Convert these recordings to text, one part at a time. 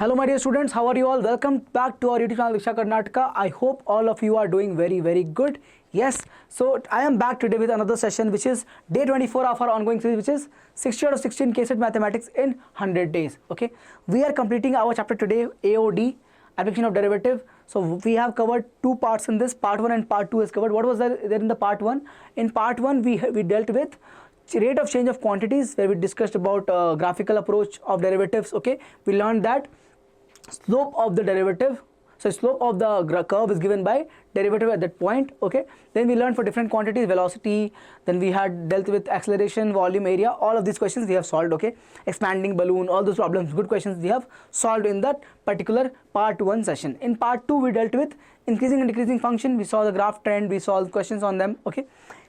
Hello my dear students, how are you all? Welcome back to our YouTube channel Diksha Karnataka. I hope all of you are doing very good. Yes, so I am back today with another session which is day 24 of our ongoing series, which is 60 out of 16 KCET mathematics in 100 days. Okay, we are completing our chapter today, AOD, application of derivative. So we have covered two parts in this. Part 1 and part 2 is covered. What was there in the part 1? In part 1 we dealt with rate of change of quantities, where we discussed about graphical approach of derivatives. Okay, we learned that slope of the derivative, so slope of the curve is given by derivative at that point. Okay, then we learned for different quantities, velocity, then we had dealt with acceleration, volume, area. All of these questions we have solved. Okay, expanding balloon, all those problems, good questions we have solved in that particular part 1 session. In part 2 we dealt with increasing and decreasing function. We saw the graph trend, we solved questions on them. Okay,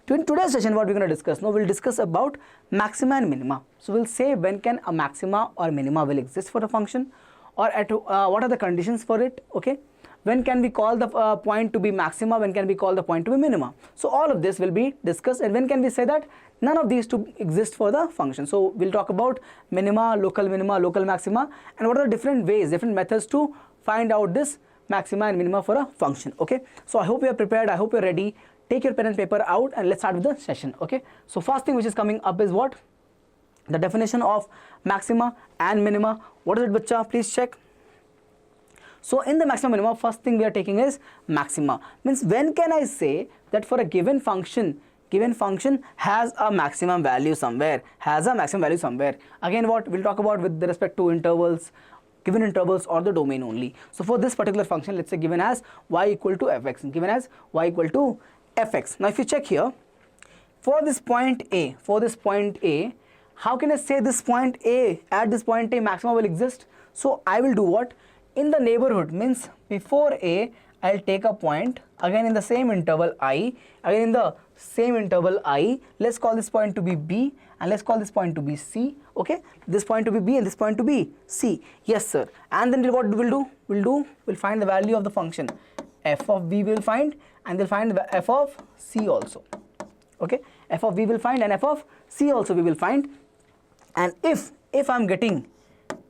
in today's session what we're going to discuss now, we'll discuss about maxima and minima. So we'll say when can a maxima or minima will exist for a function, or at what are the conditions for it. Okay, when can we call the point to be maxima, when can we call the point to be minima. So all of this will be discussed, and when can we say that none of these two exist for the function. So we'll talk about minima, local maxima, and what are the different ways, different methods to find out this maxima and minima for a function. Okay, so I hope you are prepared, I hope you are ready. Take your pen and paper out and let's start with the session. Okay, so first thing which is coming up is what? The definition of maxima and minima. What is it, bacha? Please check. So in the maxima minima, first thing we are taking is maxima. Means when can I say that for a given function has a maximum value somewhere, Again, what we'll talk about with respect to intervals, given intervals or the domain only. So for this particular function, let's say given as y equal to fx, Now if you check here, for this point A, how can I say this point A, at this point A maxima will exist? So I will do what? In the neighborhood, means before A, I'll take a point, again in the same interval I, let's call this point to be B, and let's call this point to be C. Okay, this point to be B and this point to be C. Yes sir. And then what we'll do? We'll find the value of the function f of B we'll find, and we'll find the f of C also. Okay, f of B will find and f of C also we will find. And if I'm getting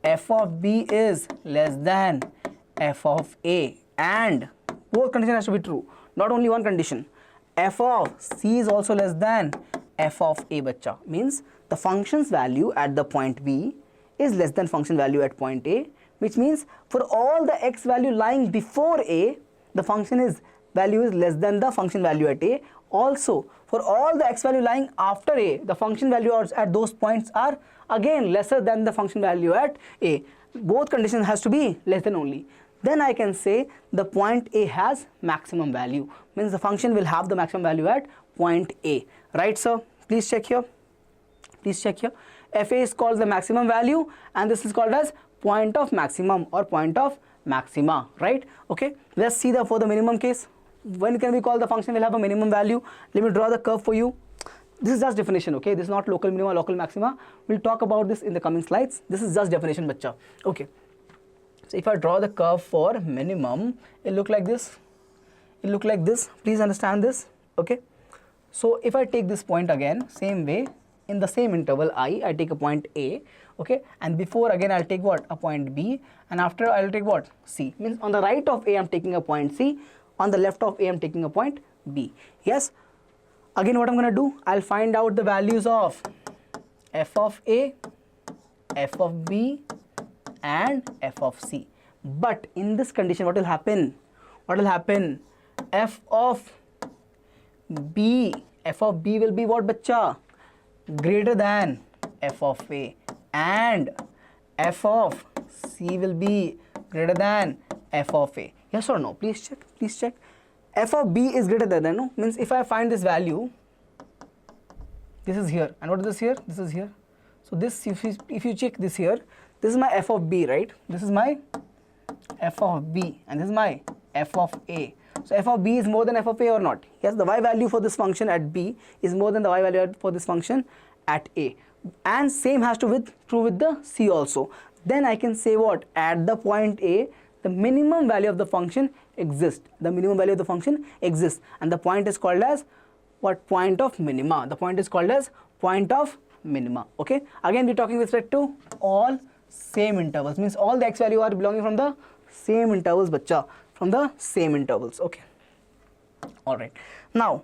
f of B is less than f of A, and both conditions has to be true, not only one condition, f of C is also less than f of A, bacha, means the function's value at the point B is less than function value at point A, which means for all the x value lying before A, the function value is less than the function value at A. Also, for all the x value lying after A, the function value at those points are again lesser than the function value at A. Both conditions has to be less than only. Then I can say the point A has maximum value, means the function will have the maximum value at point A. Right sir? Please check here. FA is called the maximum value, and this is called as point of maximum or point of maxima. Right? Okay. Let's see for the minimum case. When can we call the function will have a minimum value? Let me draw the curve for you. This is just definition. Okay, this is not local minima, local maxima. We'll talk about this in the coming slides. This is just definition, bacha. Okay, so if I draw the curve for minimum, it'll look like this. Please understand this. Okay, so if I take this point again, same way, in the same interval I take a point A. Okay, and before again I'll take what? A point B, and after I'll take what? C. Means on the right of A I'm taking a point C, on the left of A I'm taking a point B. Yes. Again what I'm going to do, I'll find out the values of f of A, f of B and f of C. But in this condition what will happen? F of B will be what, bacha? Greater than f of A, and f of C will be greater than f of A. Yes or no? Please check. F of B is greater than, no? Means if I find this value, this is here, and what is this here? This is here. So this, if you check this here, this is my f of B, right? This is my f of B, and this is my f of A. So f of B is more than f of A or not? Yes, the y value for this function at B is more than the y value for this function at A, and same has to true with the C also. Then I can say what? At the point A, the minimum value of the function exists. And the point is called as what? Point of minima. Okay, again we're talking with respect to all same intervals, means all the x value are belonging from the same intervals, bacha, from the same intervals. Okay, all right. Now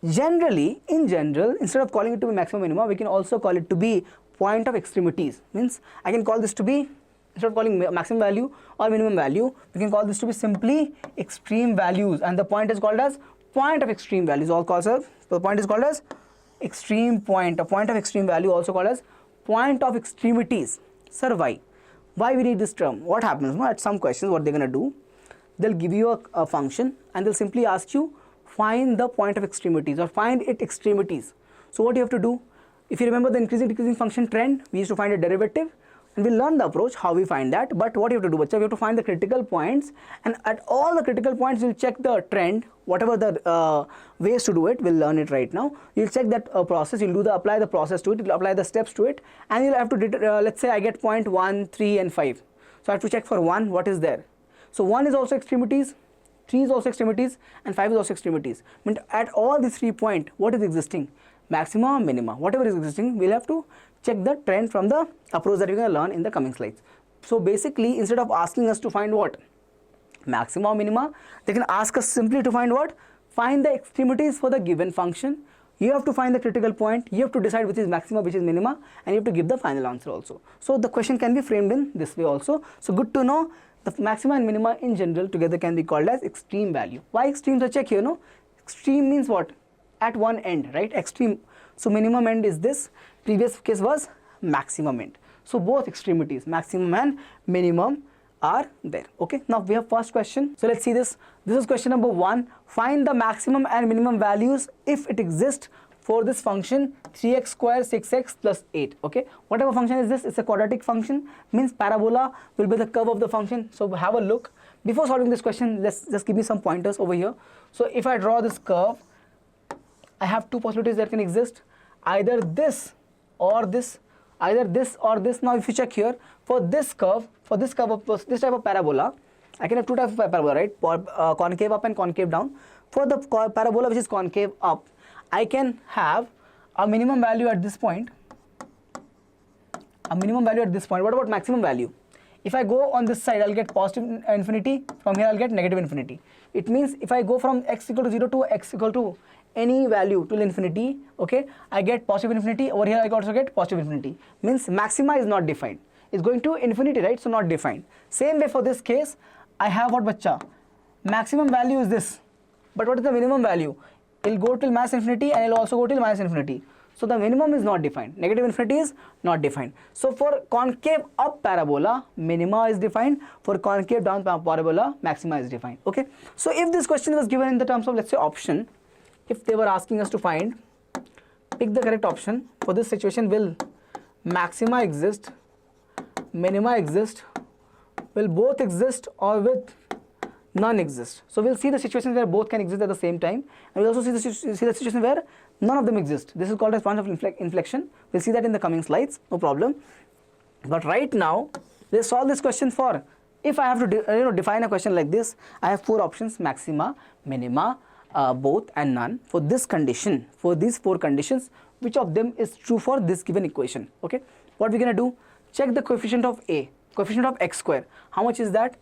generally, in general, instead of calling it to be maximum minima, we can also call it to be point of extremities. Means I can call this to be, instead of calling maximum value or minimum value, we can call this to be simply extreme values, and the point is called as point of extreme values. All calls are, the point is called as extreme point. A point of extreme value also called as point of extremities. Sir, why we need this term? What happens, at some questions, what they're going to do, they'll give you a function and they'll simply ask you find the point of extremities or find its extremities. So what you have to do, if you remember the increasing decreasing function trend, we used to find a derivative, and we'll learn the approach how we find that. But what you have to do, bacha, we have to find the critical points, and at all the critical points we'll check the trend, whatever the ways to do it, we'll learn it right now. You'll check that process, you'll apply the process to it, you'll apply the steps to it, and you'll have to let's say I get point 1, 3 and 5. So I have to check for 1 what is there. So 1 is also extremities, 3 is also extremities, and 5 is also extremities. I mean, at all these 3 points, what is existing? Maxima or minima, whatever is existing, we'll have to check the trend from the approach that we're going to learn in the coming slides. So basically, instead of asking us to find what? Maxima or minima, they can ask us simply to find what? Find the extremities for the given function. You have to find the critical point, you have to decide which is maxima, which is minima, and you have to give the final answer also. So the question can be framed in this way also. So good to know, the maxima and minima in general together can be called as extreme value. Why extreme? So check here, no? Extreme means what? At one end, right? Extreme. So minimum end is this, previous case was maximum end. So both extremities, maximum and minimum, are there. Okay, now we have first question. So let's see this. This is question number 1. Find the maximum and minimum values if it exists for this function 3x square 6x plus 8. Okay, whatever function is this, it's a quadratic function, means parabola will be the curve of the function. So have a look. Before solving this question, let's just give me some pointers over here. So if I draw this curve, I have 2 possibilities that can exist, either this or this, either this or this. Now if you check here, for this curve of this type of parabola, I can have 2 types of parabola, right? Concave up and concave down. For the parabola which is concave up, I can have a minimum value at this point, a minimum value at this point. What about maximum value? If I go on this side, I'll get positive infinity, from here I'll get negative infinity. It means if I go from x equal to 0 to x equal to any value till infinity, okay, I get positive infinity. Over here I also get positive infinity. Means maxima is not defined. It's going to infinity, right? So not defined. Same way for this case, I have what, bacha? Maximum value is this. But what is the minimum value? It'll go till minus infinity and it'll also go till minus infinity. So the minimum is not defined. Negative infinity is not defined. So for concave up parabola, minima is defined. For concave down parabola, maxima is defined. Okay. So if this question was given in the terms of, let's say, option, if they were asking us to find, pick the correct option. For this situation, will maxima exist, minima exist, will both exist, or with none exist? So we'll see the situations where both can exist at the same time, and we'll also see the situation where none of them exist. This is called as point of inflection. We'll see that in the coming slides, no problem. But right now, let's solve this question for, if I have to define a question like this, I have 4 options: maxima, minima, both, and none. For this condition, for these 4 conditions, which of them is true for this given equation? Okay, what we're going to do, check the coefficient of a, coefficient of x square. How much is that?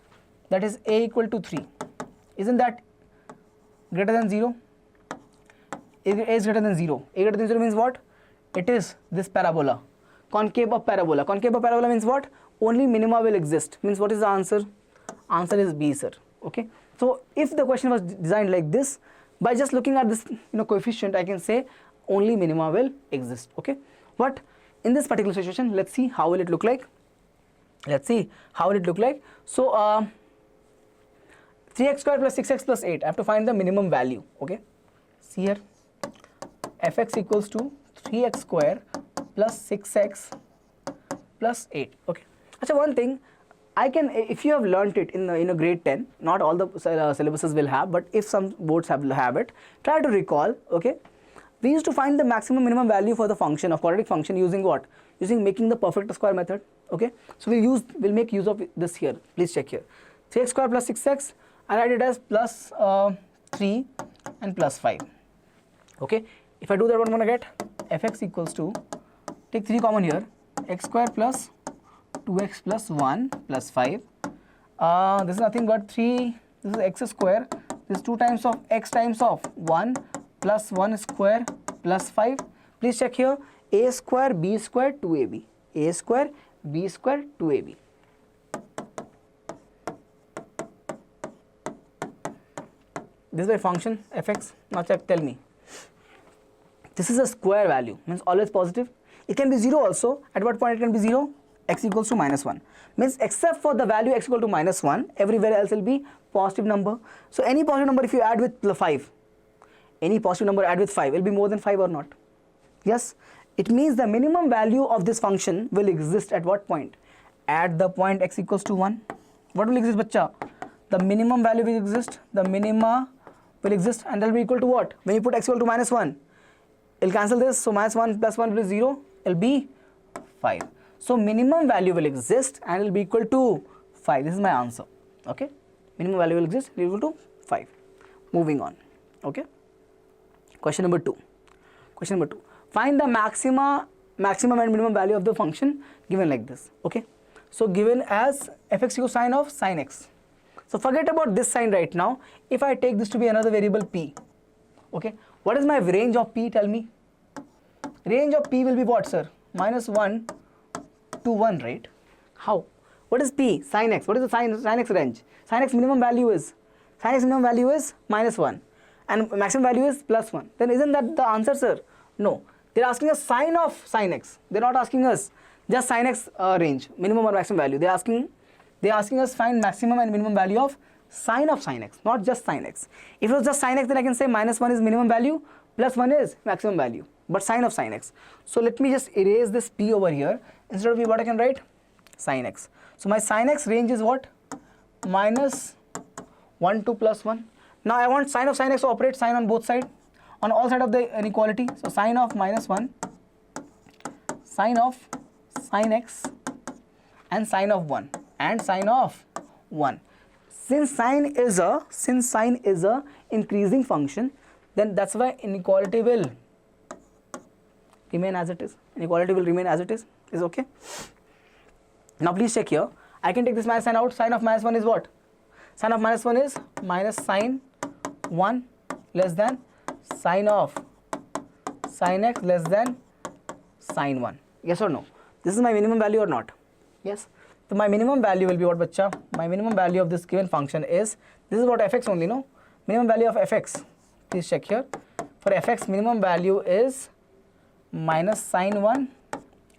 That is a equal to 3. Isn't that greater than 0? A is greater than 0. A greater than 0 means what? It is this parabola, concave of parabola. Concave of parabola means what? Only minima will exist. Means what is the answer? Answer is B, sir. Okay. So if the question was designed like this, by just looking at this coefficient, I can say only minima will exist. Okay. But in this particular situation, let's see how will it look like. Let's see how will it look like. So 3x square plus 6x plus 8. I have to find the minimum value. Okay. See here, fx equals to 3x square plus 6x plus 8. Okay. Actually, one thing I can, if you have learnt it in grade 10, not all the syllabuses will have, but if some boards have it, try to recall. Okay. We used to find the maximum minimum value for the function of quadratic function using what? Using making the perfect square method. Okay. So we'll make use of this here. Please check here. 3x square plus 6x, I write it as plus 3 and plus 5. Okay. If I do that, what I'm going to get? Fx equals to, take 3 common here, x square plus 2x plus 1 plus 5. This is nothing but 3, this is x square, this is 2 times of x times of 1 plus 1 square plus 5. Please check here, a square b square 2ab, a square b square 2ab. This is my function fx. Now check, tell me. This is a square value, means always positive. It can be 0 also. At what point it can be 0? X equals to minus 1. Means except for the value x equal to minus 1, everywhere else will be positive number. So any positive number if you add with 5, any positive number add with 5 will be more than 5 or not? Yes. It means the minimum value of this function will exist at what point? At the point x equals to 1. What will exist, bacha? The minimum value will exist. The minima will exist and that will be equal to what? When you put x equal to minus 1, it will cancel this. So minus 1 plus 1 will be 0. It will be 5. So minimum value will exist and it will be equal to 5. This is my answer. Okay. Minimum value will exist, equal to 5. Moving on. Okay. Question number 2. Question number 2. Find the maximum and minimum value of the function given like this. Okay. So given as fx equals sine of sine x. So forget about this sign right now. If I take this to be another variable p. Okay. What is my range of p? Tell me. Range of p will be what, sir? Minus 1 to 1, right? How? What is p? Sin x. What is the sin x range? Sin x minimum value is? Sin x minimum value is minus 1 and maximum value is plus 1. Then isn't that the answer, sir? No. They're asking us sine of sin x. They're not asking us just sin x range, minimum or maximum value. They're asking us find maximum and minimum value of sin x, not just sin x. If it was just sin x, then I can say minus 1 is minimum value, plus 1 is maximum value. But sin of sin x. So let me just erase this p over here. Instead of p, what I can write? Sin x. So my sin x range is what? Minus 1 to plus 1. Now I want sin of sin x to operate sin on both sides, on all sides of the inequality. So sin of minus 1, sin of sin x, and sin of 1, and sin of 1. Since sine is a increasing function, then that's why inequality will remain as it is. Inequality will remain as it is. Is okay? Now please check here. I can take this minus sign out. Sin of minus 1 is what? Sin of minus 1 is minus sin 1 less than sin of sin x less than sin 1. Yes or no? This is my minimum value or not? Yes. So my minimum value will be what, bacha? My minimum value of this given function is, this is what fx only, no? Minimum value of fx. Please check here. For fx, minimum value is minus sin 1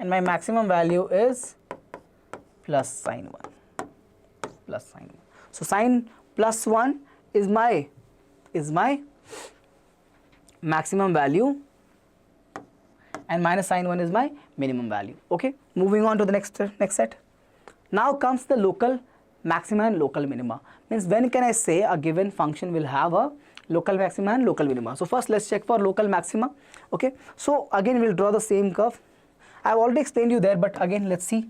and my maximum value is plus sin 1. Plus sin 1. So sin plus 1 is my maximum value and minus sin 1 is my minimum value. Okay, moving on to the next set. Now comes the local maxima and local minima. Means when can I say a given function will have a local maxima and local minima? So first let's check for local maxima. Okay, so again we'll draw the same curve. I've already explained you there, but again let's see.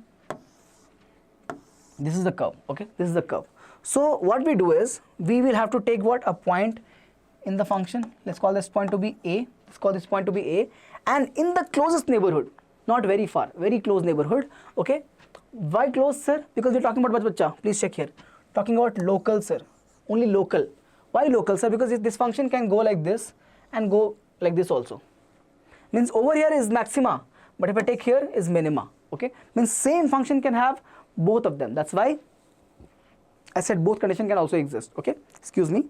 This is the curve. Okay, this is the curve. So what we do is we will have to take what? A point in the function. Let's call this point to be a. Let's call this point to be a, and in the closest neighborhood, not very far, very close neighborhood. Okay, why close, sir? Because we're talking about what, bacha? Please check here. Talking about local, sir. Only local. Why local, sir? Because this function can go like this and go like this also. Means over here is maxima, but if I take here is minima. Okay, means same function can have both of them. That's why I said both condition can also exist. Okay, excuse me.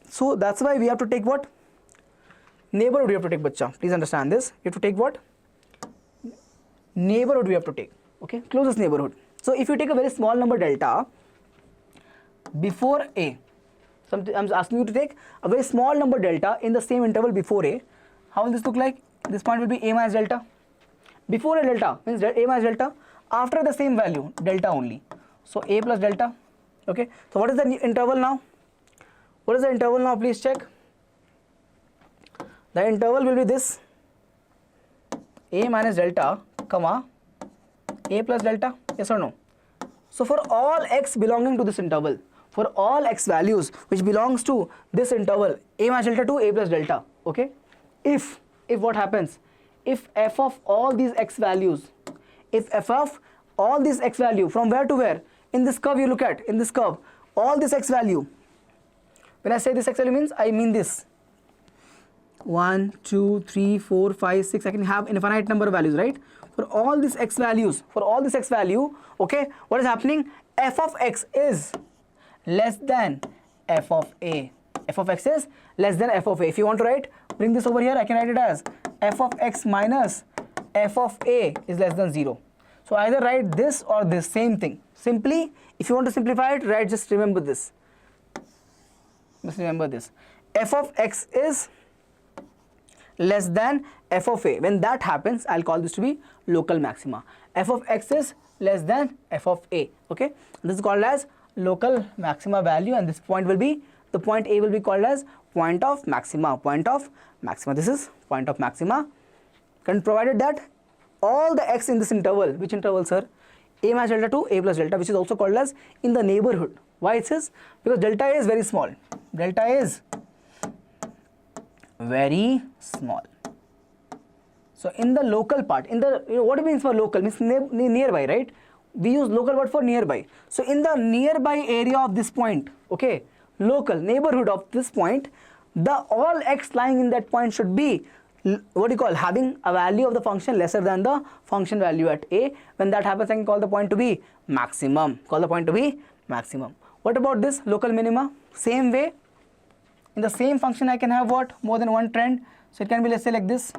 So that's why we have to take what? Neighborhood we have to take, bacha. Please understand this. We have to take what? Neighborhood we have to take. Okay, closest neighborhood. So if you take a very small number delta before a, so I'm asking you to take a very small number delta in the same interval before a. How will this look like? This point will be a minus delta. Before a delta means a minus delta. After the same value, delta only. So a plus delta. Okay. So what is the interval now? What is the interval now? Please check. The interval will be this: a minus delta, comma, a plus delta. Yes or no? So for all x belonging to this interval, for all x values which belongs to this interval, a minus delta to a plus delta. Okay. If what happens? If f of all these x values, if f of all this x value from where to where? In this curve you look at, in this curve, all this x value. When I say this x value means, I mean this. 1, 2, 3, 4, 5, 6, I can have infinite number of values, right? For all these x values, for all this x value, okay, what is happening? F of x is less than f of a. F of x is less than f of a. If you want to write, bring this over here, I can write it as f of x minus f of a is less than 0. So either write this or this, same thing. Simply, if you want to simplify it, write, just remember this. Just remember this. F of x is less than f of a. When that happens, I'll call this to be local maxima. F of x is less than f of a. Okay, this is called as local maxima value, and this point will be, the point A will be called as point of maxima. Point of maxima. This is point of maxima. Provided that all the x in this interval, which interval, sir? A minus delta to a plus delta, which is also called as in the neighborhood. Why it says? Because delta A is very small. Delta A is very small. So in the local part, in the, what it means for local means nearby, right? We use local word for nearby. So in the nearby area of this point, okay, local neighborhood of this point, the all x lying in that point should be, what do you call, having a value of the function lesser than the function value at a. When that happens, I can call the point to be maximum. Call the point to be maximum. What about this local minima? Same way, in the same function I can have what? More than one trend. So it can be, let's say, like this.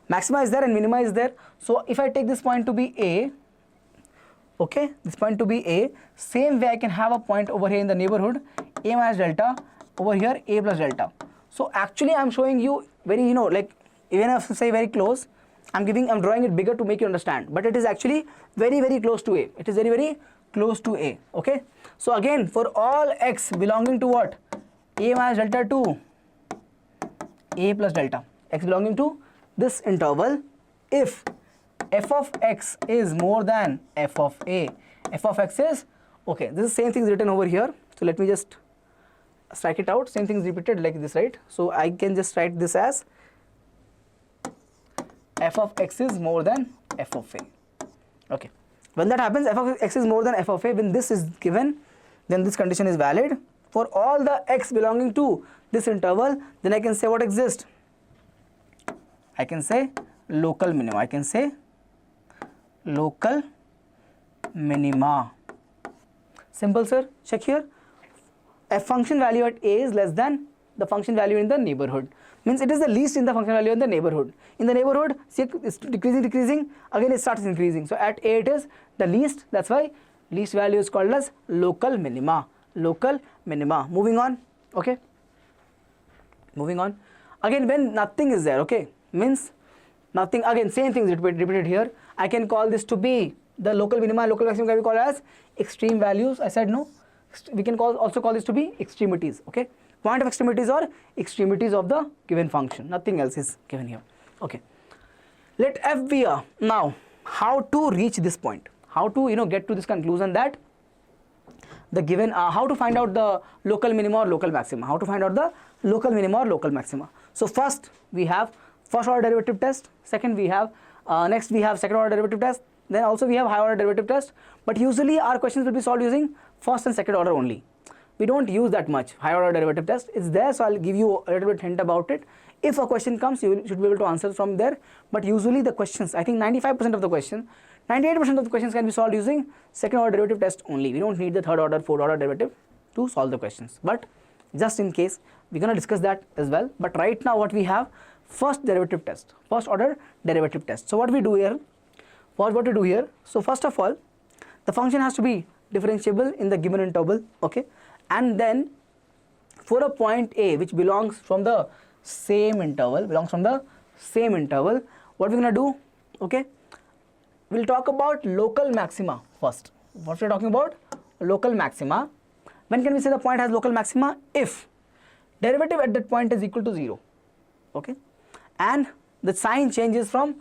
Maxima is there and minima is there. So if I take this point to be a, okay, this point to be a, same way I can have a point over here in the neighborhood, a minus delta, over here a plus delta. So actually I'm showing you very, like, even if I say very close, I'm drawing it bigger to make you understand, but it is actually very, very close to a. It is very, very close to a. Okay, so again, for all x belonging to what? A minus delta to a plus delta, x belonging to this interval, if f of x is more than f of a, f of x is, okay, this is same thing is written over here. So let me just strike it out. Same thing is repeated like this, right? So I can just write this as f of x is more than f of a. Okay, when that happens, f of x is more than f of a, when this is given, then this condition is valid. For all the x belonging to this interval, then I can say what exists? I can say local minima. I can say local minima. Simple, sir. Check here. F function value at a is less than the function value in the neighborhood. Means it is the least in the function value in the neighborhood. In the neighborhood, see, it's decreasing, again it starts increasing. So at a it is the least, that's why least value is called as local minima. Local minima. Moving on, okay. Moving on. Again, when nothing is there, okay, means nothing, again same thing is repeated here. I can call this to be the local minima, local maximum can be called as extreme values. I said no. We can also call this to be extremities, okay. Point of extremities or extremities of the given function. Nothing else is given here, okay. Let f be a, now how to reach this point, how to get to this conclusion that the given, how to find out the local minima or local maxima, how to find out the local minima or local maxima. So first we have first order derivative test, second we have next we have second order derivative test, then also we have higher order derivative test, but usually our questions will be solved using first and second order only. We don't use that much higher order derivative test. It's there, so I'll give you a little bit hint about it. If a question comes, you should be able to answer from there, but usually the questions, I think 95% of the question, 98% of the questions can be solved using second order derivative test only. We don't need the third order, fourth order derivative to solve the questions, but just in case, we're going to discuss that as well. But right now what we have, first derivative test, first order derivative test. So what we do here, so first of all, the function has to be differentiable in the given interval, okay, and then for a point A which belongs from the same interval, what we're going to do, okay, we'll talk about local maxima first. What we're talking about? Local maxima. When can we say the point has local maxima? If derivative at that point is equal to 0, okay, and the sign changes from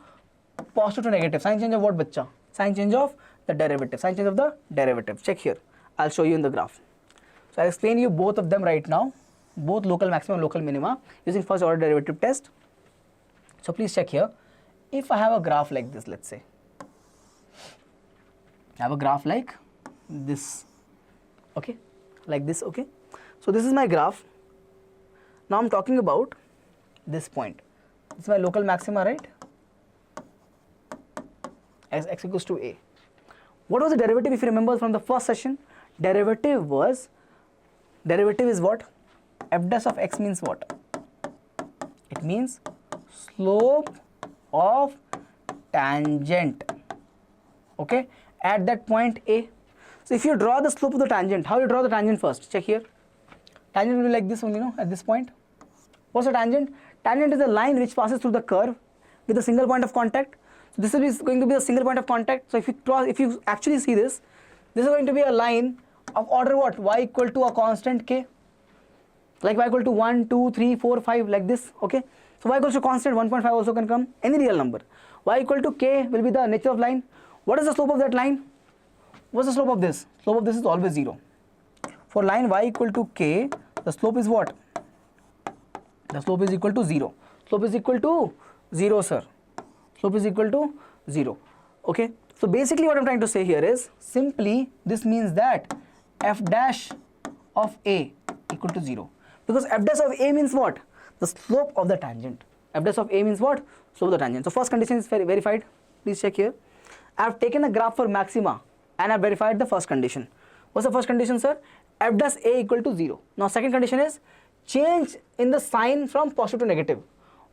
positive to negative. Sign change of what, bacha? Sign change of the derivative. Sign change of the derivative. Check here. I'll show you in the graph. So I'll explain you both of them right now, both local maxima and local minima, using first order derivative test. So please check here. If I have a graph like this, let's say, I have a graph like this, okay, like this, okay. So this is my graph. Now I'm talking about this point. This is my local maxima, right? As x equals to a. What was the derivative, if you remember from the first session? Derivative is what? F dash of x means what? It means slope of tangent, okay, at that point A. So if you draw the slope of the tangent, how you draw the tangent first? Check here. Tangent will be like this only, no, at this point. What's a tangent? Tangent is a line which passes through the curve with a single point of contact. So this is going to be a single point of contact. So if you actually see this, this is going to be a line of order what? Y equal to a constant k. Like y equal to 1, 2, 3, 4, 5, like this, okay. So y equals to constant, 1.5 also can come, any real number. Y equal to k will be the nature of line. What is the slope of that line? What's the slope of this? Slope of this is always 0. For line y equal to k, the slope is what? The slope is equal to 0. Slope is equal to 0, sir. Slope is equal to 0, okay. So basically what I'm trying to say here is, simply this means that f dash of a equal to 0. Because f dash of a means what? The slope of the tangent. F dash of a means what? Slope of the tangent. So first condition is verified. Please check here. I have taken a graph for maxima and I have verified the first condition. What's the first condition, sir? F dash a equal to 0. Now second condition is change in the sign from positive to negative.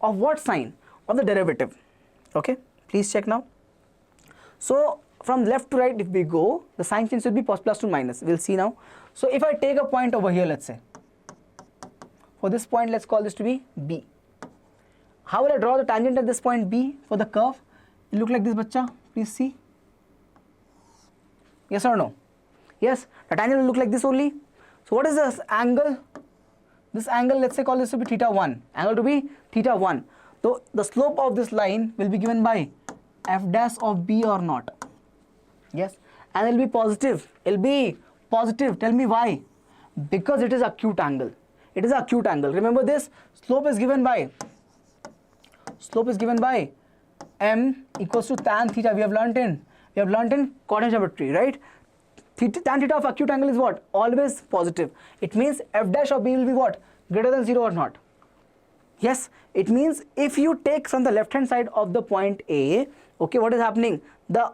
Of what sign? Of the derivative. Okay, please check now. So from left to right if we go, the sign change should be plus to minus. We'll see now. So if I take a point over here, let's say, for this point let's call this to be B. How will I draw the tangent at this point B for the curve? It look like this, bacha. Please see. Yes or no? Yes, the tangent will look like this only. So what is this angle? This angle, let's say, call this to be theta 1. Angle to be theta 1. So the slope of this line will be given by f dash of B or not. Yes, and it will be positive. It will be positive. Tell me why? Because it is acute angle. It is acute angle. Remember this. Slope is given by m equals to tan theta. We have learnt in coordinate geometry, right? Tan theta of acute angle is what? Always positive. It means f dash of B will be what? Greater than 0 or not? Yes, it means if you take from the left hand side of the point A, okay, what is happening?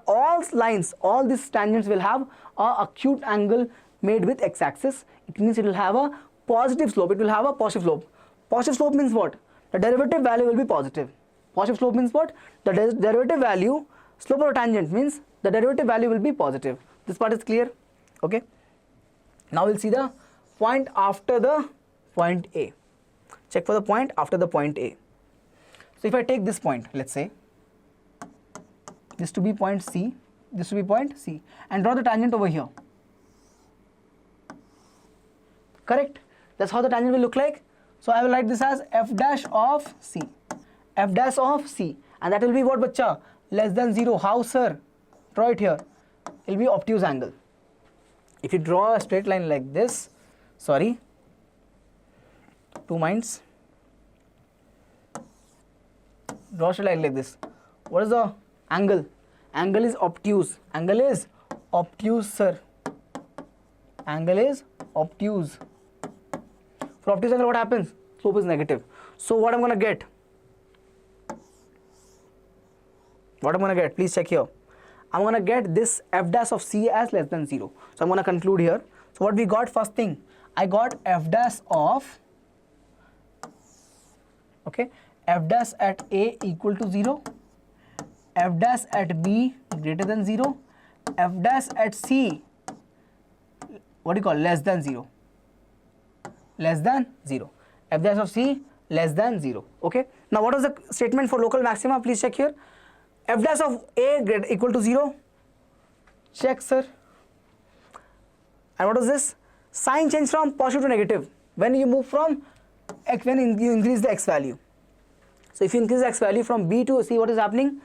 All these tangents will have a acute angle made with x-axis. It means it will have a positive slope. It will have a positive slope. Positive slope means what? The derivative value will be positive. Positive slope means what? The derivative value, slope of a tangent means the derivative value will be positive. This part is clear? Okay. Now we'll see the point after the point A. Check for the point after the point A. So if I take this point, let's say, this to be point C, this to be point C, and draw the tangent over here. Correct? That's how the tangent will look like. So I will write this as f dash of C. F dash of C. And that will be what, bacha? Less than 0. How, sir? Draw it here. It will be obtuse angle. If you draw a straight line like this, sorry, two minds. Draw a straight line like this. What is the angle? Angle is obtuse. Angle is obtuse, sir. Angle is obtuse. For obtuse angle, what happens? Slope is negative. So what I'm going to get? Please check here. I'm going to get this f dash of C as less than 0. So I'm going to conclude here. So what we got, first thing, I got f dash of, okay, f dash at A equal to 0, f dash at B greater than 0, f dash at C, what do you call, less than 0. Less than 0. F dash of C less than 0. Okay. Now what was the statement for local maxima? Please check here. F dash of A equal to 0. Check, sir. And what is this? Sign change from positive to negative when you move from x, when you increase the x value. So if you increase the x value from B to C, what is happening?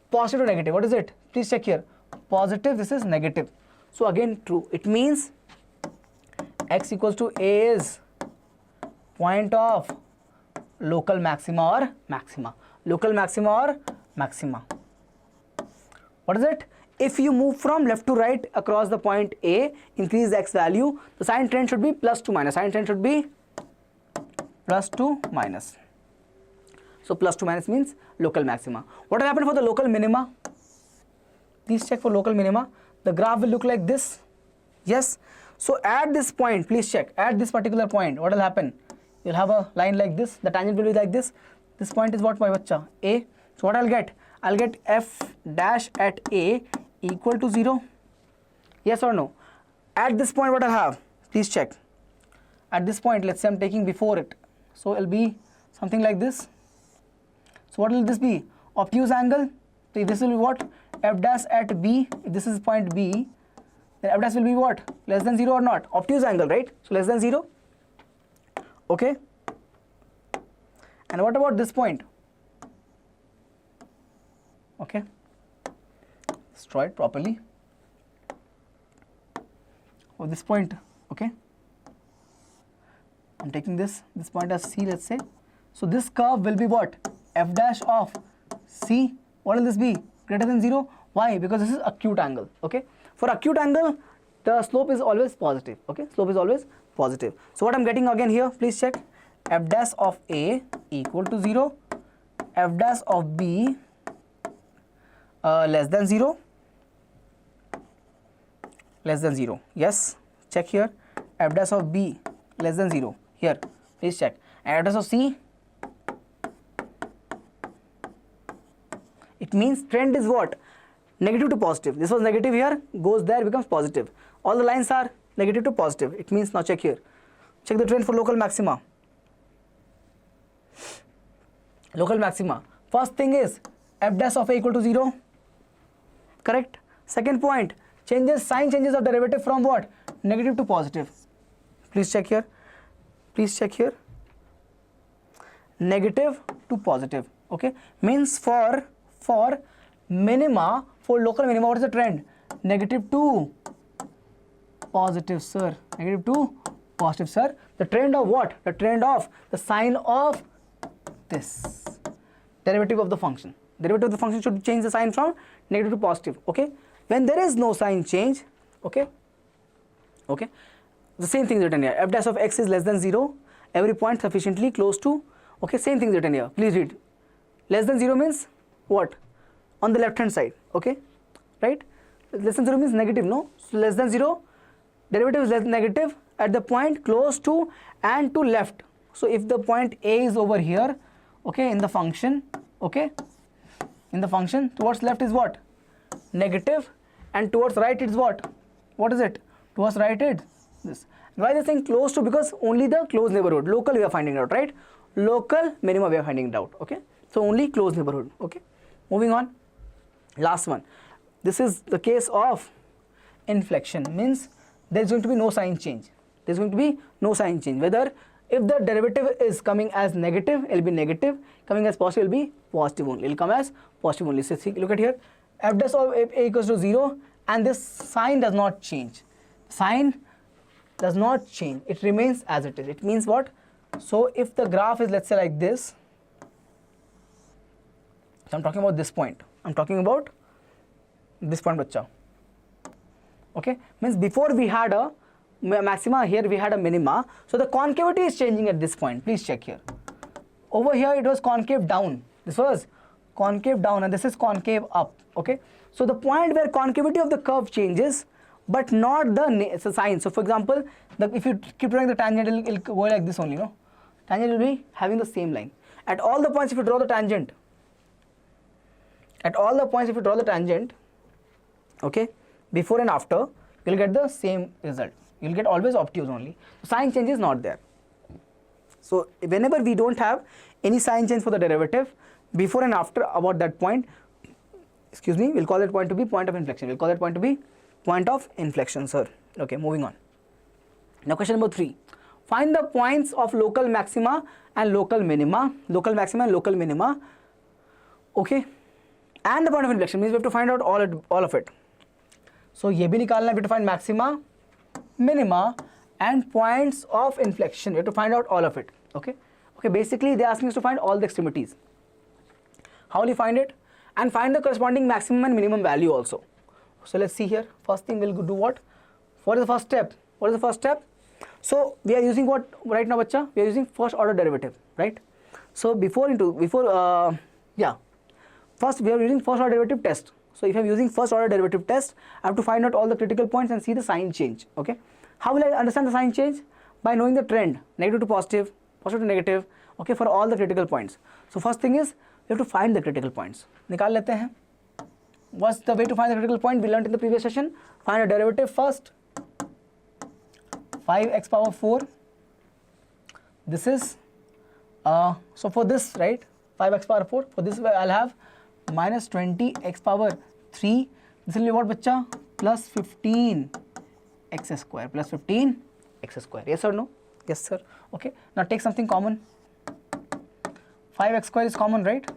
Positive to negative. What is it? Please check here. Positive, this is negative. So again true. It means x equals to A is point of local maxima or maxima. Local maxima or maxima. What is it? if you move from left to right across the point A, increase the x value, the sign trend should be plus to minus. Sign trend should be plus to minus. So plus to minus means local maxima. What will happen for the local minima? Please check for local minima. The graph will look like this. Yes. So at this point, please check. At this particular point, what will happen? You'll have a line like this. The tangent will be like this. This point is what, my bacha? A. So what I'll get? I'll get f dash at A equal to 0. Yes or no? At this point, what I'll have? Please check. At this point, let's say I'm taking before it. So it'll be something like this. So what will this be? Obtuse angle. So this will be what? F dash at B. If this is point B, then f dash will be what? Less than 0 or not? Obtuse angle, right? So less than 0. Okay. And what about this point? Okay. Let's draw it properly. For this point, okay. I'm taking this point as C, let's say. So this curve will be what? F dash of C. What will this be? Greater than 0. Why? Because this is acute angle. Okay. For acute angle, the slope is always positive. Okay. Slope is always positive. So what I'm getting again here, please check. F dash of A equal to 0. F dash of B less than 0. Less than 0. Yes. Check here. F dash of B less than 0. Here. Please check. And F dash of C. It means trend is what? Negative to positive. This was negative here, goes there, becomes positive. All the lines are negative to positive. It means, now check here. Check the trend for local maxima. Local maxima. First thing is f dash of A equal to 0. Correct? Second point, sign changes of derivative from what? Negative to positive. Please check here. Please check here. Negative to positive. Okay? Means for minima, for local minima, what is the trend? Negative to positive, sir. Negative to positive, sir. The trend of what? The trend of the sign of this. Derivative of the function. Derivative of the function should change the sign from negative to positive. Okay? When there is no sign change, okay? Okay? The same thing is written here. F dash of x is less than 0. Every point sufficiently close to, okay? Same thing is written here. Please read. Less than 0 means what? On the left hand side, okay, right? Less than 0 means negative, no? So less than 0, derivative is less than negative at the point close to and to left. So if the point A is over here, okay, in the function, okay, in the function, towards left is what? Negative, and towards right is what? What is it? Towards right is this. Why is this thing close to? Because only the close neighborhood, local we are finding out, right? Local minima we are finding it out, okay? So only close neighborhood, okay? Moving on. Last one. This is the case of inflection, means there is going to be no sign change. There is going to be no sign change. Whether if the derivative is coming as negative, it will be negative. Coming as positive, it will be positive only. It will come as positive only. So look at here. F dash of A equals to 0, and this sign does not change. Sign does not change. It remains as it is. It means what? So if the graph is, let's say, like this. So I'm talking about this point. I'm talking about this point, bacha. Okay, means before we had a maxima, here we had a minima. So the concavity is changing at this point. Please check here. Over here it was concave down. This was concave down, and this is concave up. Okay, so the point where concavity of the curve changes, but not the sign. So for example, if you keep drawing the tangent, it will go like this only. No, tangent will be having the same line at all the points. If you draw the tangent. At all the points, if you draw the tangent, okay, before and after, you will get the same result. You will get always obtuse only. Sign change is not there. So whenever we don't have any sign change for the derivative, before and after about that point, excuse me, we'll call that point to be point of inflection. We'll call that point to be point of inflection, sir. Okay, moving on. Now question number 3. Find the points of local maxima and local minima. Local maxima and local minima. Okay. And the point of inflection means we have to find out all of it. So ये भी निकालना है, we have to find maxima, minima, and points of inflection. We have to find out all of it. Okay. Okay. Basically, they are asking us to find all the extremities. How will you find it? And find the corresponding maximum and minimum value also. So let's see here. First thing we'll do what? What is the first step? What is the first step? So we are using what right now, bacha? We are using first order derivative, right? So first we are using first order derivative test. So if I am using first order derivative test, I have to find out all the critical points and see the sign change. Okay. How will I understand the sign change? By knowing the trend, negative to positive, positive to negative. Okay, for all the critical points. So first thing is we have to find the critical points. निकाल लेते हैं. What's the way to find the critical point? We learned in the previous session. Find a derivative first. 5x power 4. This is so for this, right, 5x power 4. For this I'll have minus 20x power 3. This will be what, bacha? Plus 15 x square. Plus 15 x square. Yes or no? Yes, sir. Okay. Now take something common. 5x square is common, right?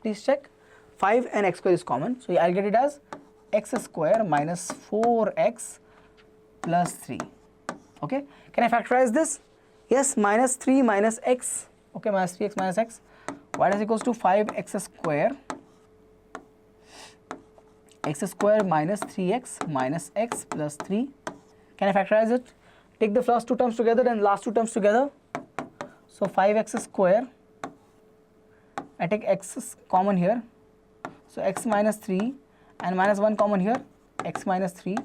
Please check. 5 and x square is common. So I'll get it as x square minus 4x plus 3. Okay. Can I factorize this? Yes. Minus 3 minus x. Okay. Minus 3x minus x. Y is equals to 5x square. X square minus 3x minus x plus 3. Can I factorize it? Take the first two terms together and last two terms together. So 5x square. I take x common here. So x minus 3 and minus 1 common here. X minus 3.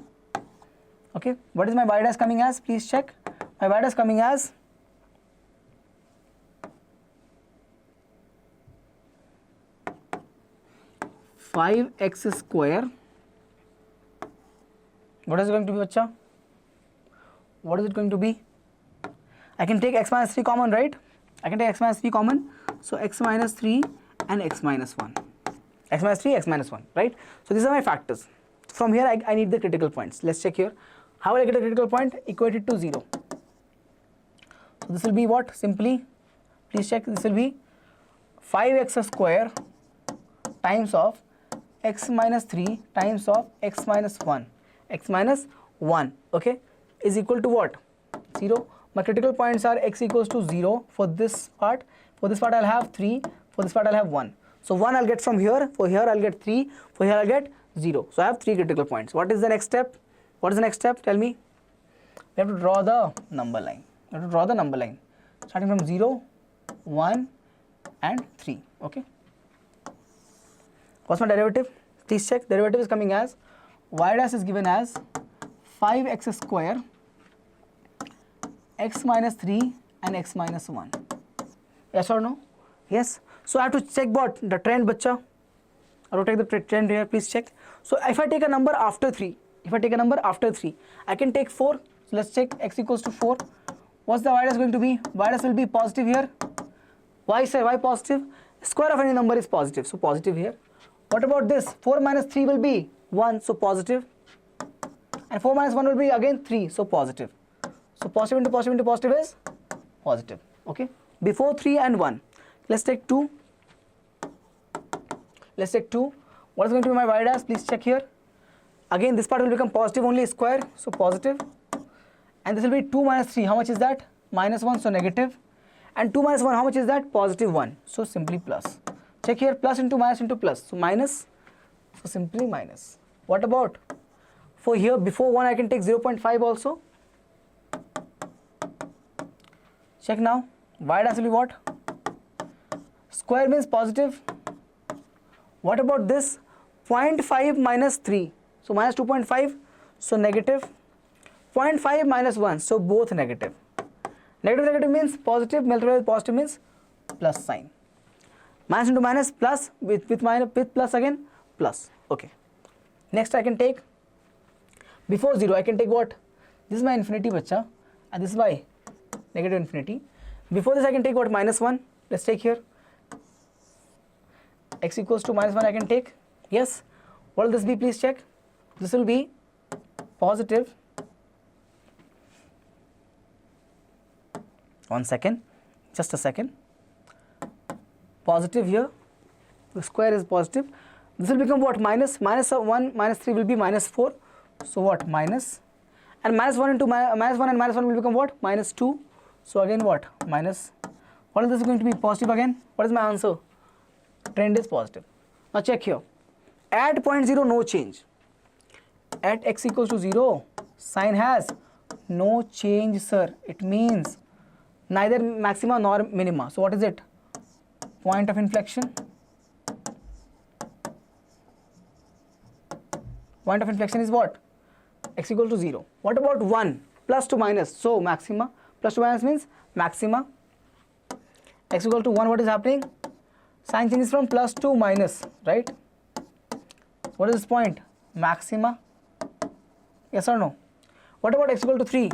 Okay. What is my y dash coming as? Please check. My y dash coming as 5x square. What is it going to be, bacha? What is it going to be? I can take x minus 3 common, right? I can take x minus 3 common. So x minus 3 and x minus 1. X minus 3, x minus 1, right? So these are my factors. From here I need the critical points. Let's check here. How will I get a critical point? Equate it to 0. So this will be what? Simply, please check, this will be 5x square times of x minus 3 times of x minus 1. X minus 1, okay, is equal to what? 0. My critical points are x equals to 0 for this part. For this part I'll have 3. For this part I'll have 1. So 1 I'll get from here. For here I'll get 3. For here I'll get 0. So I have 3 critical points. What is the next step? What is the next step? Tell me. We have to draw the number line. We have to draw the number line starting from 0, 1 and 3. Okay. What's my derivative? Please check. Derivative is coming as y dash is given as 5x square x minus 3 and x minus 1. Yes or no? Yes. So I have to check what? The trend, bacha. I have to take the trend here. Please check. So if I take a number after 3, I can take 4. So let's check x equals to 4. What's the y dash going to be? Y dash will be positive here. Why, sir? Why positive? Square of any number is positive. So positive here. What about this? 4 minus 3 will be 1. So positive. And 4 minus 1 will be again 3. So positive. So positive into positive into positive is positive. Okay. Before 3 and 1. Let's take 2. Let's take 2. What is going to be my y dash? Please check here. Again, this part will become positive only, square. So positive. And this will be 2 minus 3. How much is that? Minus 1. So negative. And 2 minus 1. How much is that? Positive 1. So simply plus. Check here. Plus into minus into plus. So minus. So simply minus. What about? For here, before 1, I can take 0.5 also. Check now. Y dash will be what? Square means positive. What about this? 0.5 minus 3. So minus 2.5. So negative. 0.5 minus 1. So both negative. Negative negative means positive. Multiplied with positive means plus sign. Minus into minus, plus with minus, with plus again, plus. Okay. Next I can take, before 0 I can take what? This is my infinity, bacha, and this is my negative infinity. Before this I can take what? Minus 1. Let's take here. X equals to minus 1 I can take. Yes. What will this be? Please check. This will be positive. 1 second. Just a second. Positive here. The square is positive. This will become what? Minus. Minus 1 minus 3 will be minus 4. So what? Minus. And minus 1 into minus 1 and minus 1 will become what? Minus 2. So again what? Minus. What is this going to be? Positive again. What is my answer? Trend is positive. Now check here. At point 0, no change. at x equals to 0, sign has no change, sir. It means neither maxima nor minima. So what is it? Point of inflection. Point of inflection is what? X equal to 0. What about 1? Plus to minus. So maxima. Plus to minus means maxima. X equal to 1, what is happening? Sign changes from plus to minus, right? What is this point? Maxima. Yes or no? What about x equal to 3?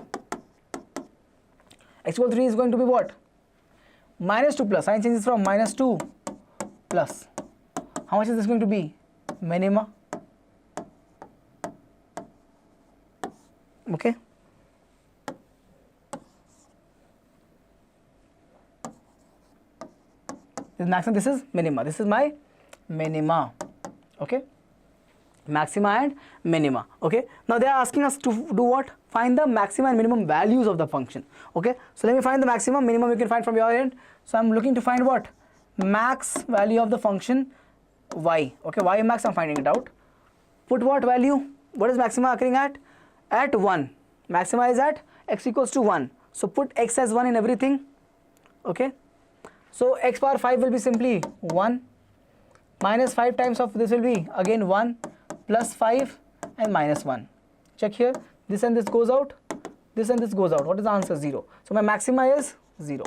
X equal to 3 is going to be what? Minus to plus. Sign changes from minus to plus. How much is this going to be? Minima. Okay. This is maxima, this is minima. This is my minima. Okay. Maxima and minima. Okay. Now they are asking us to do what? Find the maximum and minimum values of the function. Okay. So let me find the maximum, minimum you can find from your end. So I'm looking to find what? Max value of the function y. Okay. Y max, I'm finding it out. Put what value? What is maxima occurring at? At 1. Maxima is at x equals to 1. So put x as 1 in everything. Okay. So x power 5 will be simply 1. Minus 5 times of this will be again 1. Plus 5 and minus 1. Check here. This and this goes out. This and this goes out. What is the answer? 0. So my maxima is 0.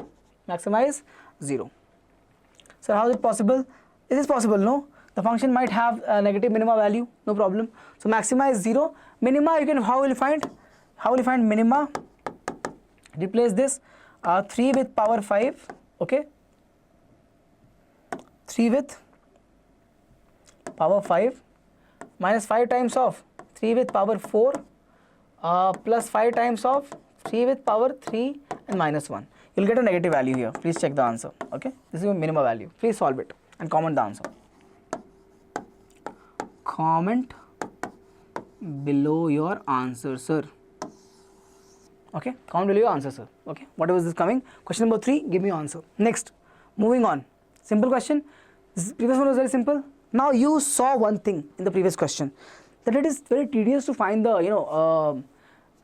Maxima is 0. So how is it possible? It is possible, no? The function might have a negative minima value. No problem. So maxima is 0. Minima you can, how will you find? How will you find minima? Replace this 3 with power 5. Okay. 3 with power 5 minus 5 times of 3 with power 4 plus 5 times of 3 with power 3 and minus 1. You will get a negative value here. Please check the answer. Okay. This is your minima value. Please solve it and comment the answer. Comment below your answer, sir. Okay. Comment below your answer, sir. Okay. Whatever is this coming. Question number 3. Give me your answer. Next. Moving on. Simple question. This previous one was very simple. Now you saw one thing in the previous question, that it is very tedious to find the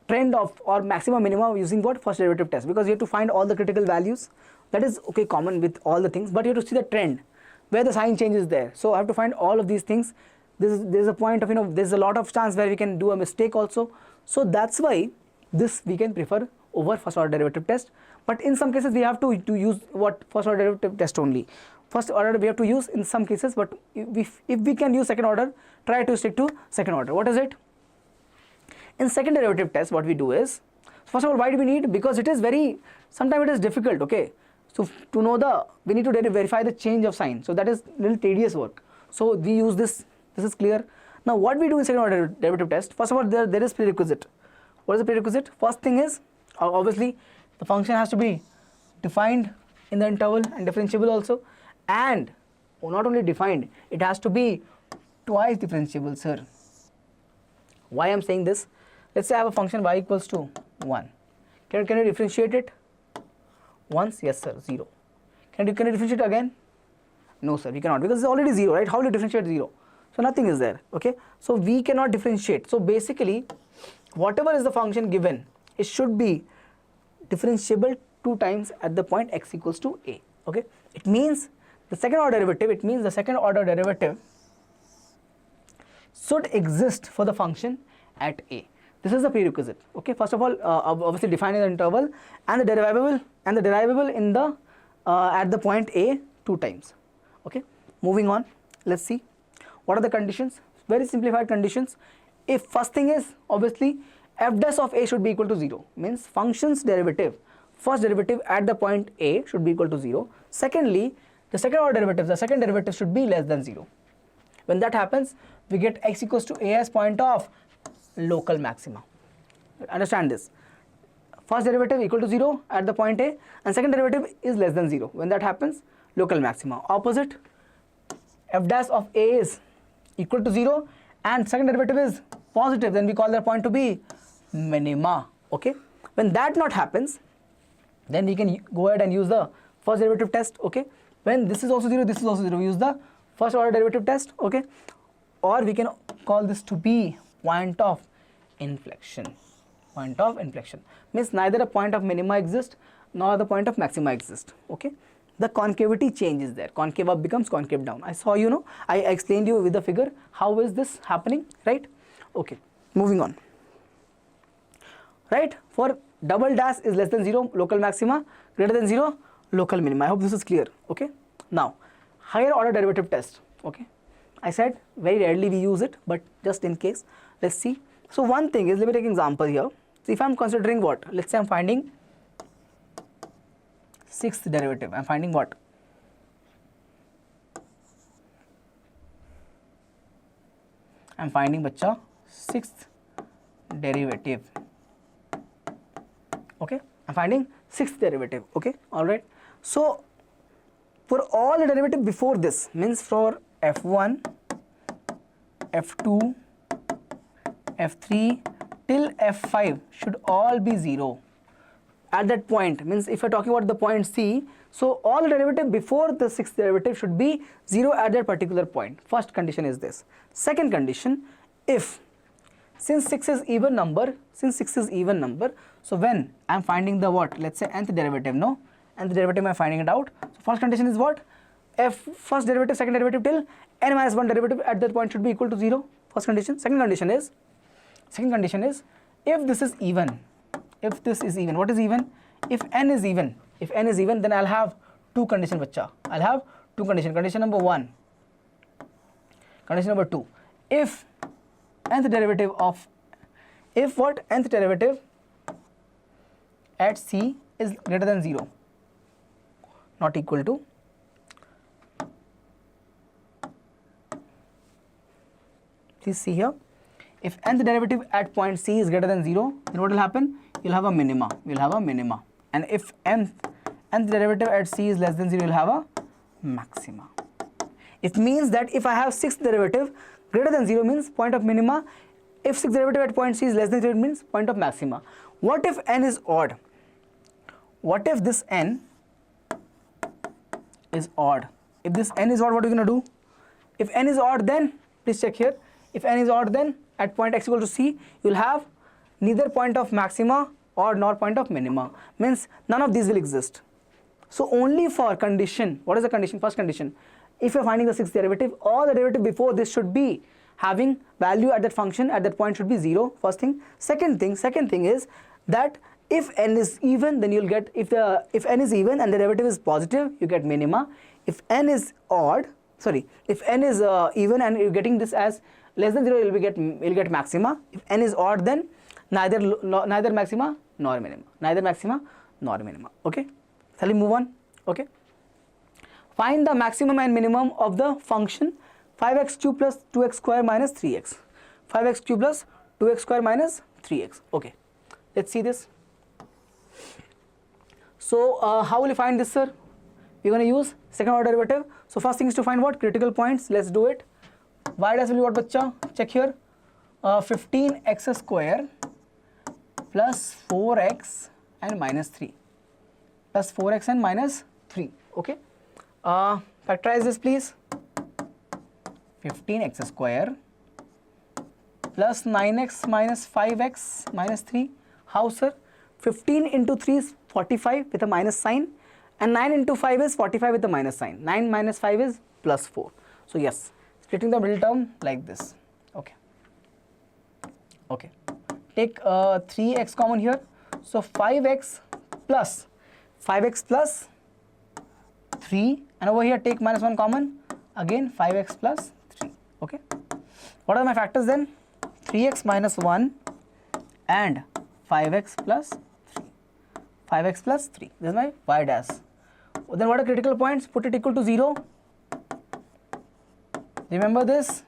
trend of or maximum minimum using what? First derivative test, because you have to find all the critical values. That is okay, common with all the things, but you have to see the trend where the sign change is there. So I have to find all of these things. There is a point of there's a lot of chance where we can do a mistake also. So that's why this we can prefer over first order derivative test. But in some cases we have to use what? First order derivative test only. First order we have to use in some cases, but if we can use second order, try to stick to second order. What is it? In second derivative test, what we do is, first of all, why do we need? Because it is very, sometimes it is difficult, okay. So to know we need to verify the change of sign. So that is little tedious work. So we use this is clear. Now what we do in second order derivative test, first of all, there is prerequisite. What is the prerequisite? First thing is, obviously, the function has to be defined in the interval and differentiable also. And not only defined, it has to be twice differentiable, sir. Why I am saying this? Let's say I have a function y equals to 1. Can you differentiate it? Once? Yes, sir. 0. Can you differentiate again? No, sir. We cannot, because it's already 0, right? How will you differentiate 0? So nothing is there. Okay. So we cannot differentiate. So basically, whatever is the function given, it should be differentiable 2 times at the point x equals to a. Okay. It means the second order derivative should exist for the function at a. This is the prerequisite. Okay. First of all, obviously defining the interval and the derivable in the at the point a 2 times. Okay. Moving on. Let's see what are the conditions. Very simplified conditions. If first thing is obviously f dash of a should be equal to 0, means function's derivative, first derivative at the point a should be equal to 0. Secondly, the second derivative should be less than 0. When that happens, we get x equals to a as point of local maxima. Understand this. First derivative equal to 0 at the point a, and second derivative is less than 0. When that happens, local maxima. Opposite, f dash of a is equal to 0 and second derivative is positive, then we call that point to be minima. Okay. When that not happens, then we can go ahead and use the first derivative test. Okay. When this is also 0, we use the first order derivative test. Okay. Or we can call this to be point of inflection. Point of inflection means neither a point of minima exists nor the point of maxima exists. Okay, the concavity changes there. Concave up becomes concave down. I saw, you know, I explained you with the figure how is this happening, right? Okay, moving on. Right, for double dash is less than 0, local maxima, greater than 0, local minima. I hope this is clear. Okay, now higher order derivative test. Okay, I said very rarely we use it, but just in case, let's see. So one thing is, let me take an example here. So if I am considering what, let's say I am finding sixth derivative. I am finding what? I am finding bacha sixth derivative. Okay, I am finding sixth derivative. Okay, all right. So for all the derivative before this, means for f1, f2, f3 till f5 should all be 0 at that point. Means if you are talking about the point C, so all the derivative before the sixth derivative should be 0 at that particular point. First condition is this. Second condition, if since 6 is even number, so when I am finding the what, let's say nth derivative, no, nth derivative I am finding it out. So first condition is what, f first derivative, second derivative till n minus 1 derivative at that point should be equal to 0. First condition. Second condition is if this is even, if this is even, what is even? If n is even, then I'll have two conditions, bacha. I'll have two conditions. Condition number 1, condition number 2. If nth derivative of, if what, nth derivative at C is greater than 0, not equal to, please see here, if nth derivative at point C is greater than 0, then what will happen? You'll have a minima. And if nth derivative at C is less than 0, you'll have a maxima. It means that if I have sixth derivative greater than 0 means point of minima. If sixth derivative at point C is less than 0, it means point of maxima. What if n is odd? What if this n is odd? If this n is odd, what are you going to do? If n is odd, then please check here. If n is odd, then at point x equal to C, you will have neither point of maxima or nor point of minima. Means none of these will exist. So only for condition, what is the condition? First condition, if you are finding the sixth derivative, all the derivative before this should be having value at that function at that point should be 0. First thing. Second thing is that if n is even, then you'll get, if n is even and the derivative is positive, you get minima. If n is odd, if n is even and you're getting this as less than 0, you'll get maxima. If n is odd, then neither maxima nor minima. Okay, shall we move on? Okay, find the maximum and minimum of the function 5x cube plus 2x square minus 3x. 5x cube plus 2x square minus 3x. Okay, let's see this. So how will you find this, sir? We're going to use second order derivative. So first thing is to find what? Critical points. Let's do it. Y dash will be what, bacha? Check here. 15x square plus 4x and minus 3. Plus 4x and minus 3. Okay. Factorize this, please. 15x square plus 9x minus 5x minus 3. How, sir? 15 into 3 is 45 with a minus sign, and 9 into 5 is 45 with a minus sign. 9 minus 5 is plus 4. So yes, splitting the middle term like this. Okay. Okay. Take 3x common here. So 5x plus 3, and over here take minus 1 common. Again 5x plus 3. Okay. What are my factors then? 3x minus 1 and 5x plus 3. 5x plus 3. This is my y dash. Then what are critical points? Put it equal to 0. Remember this?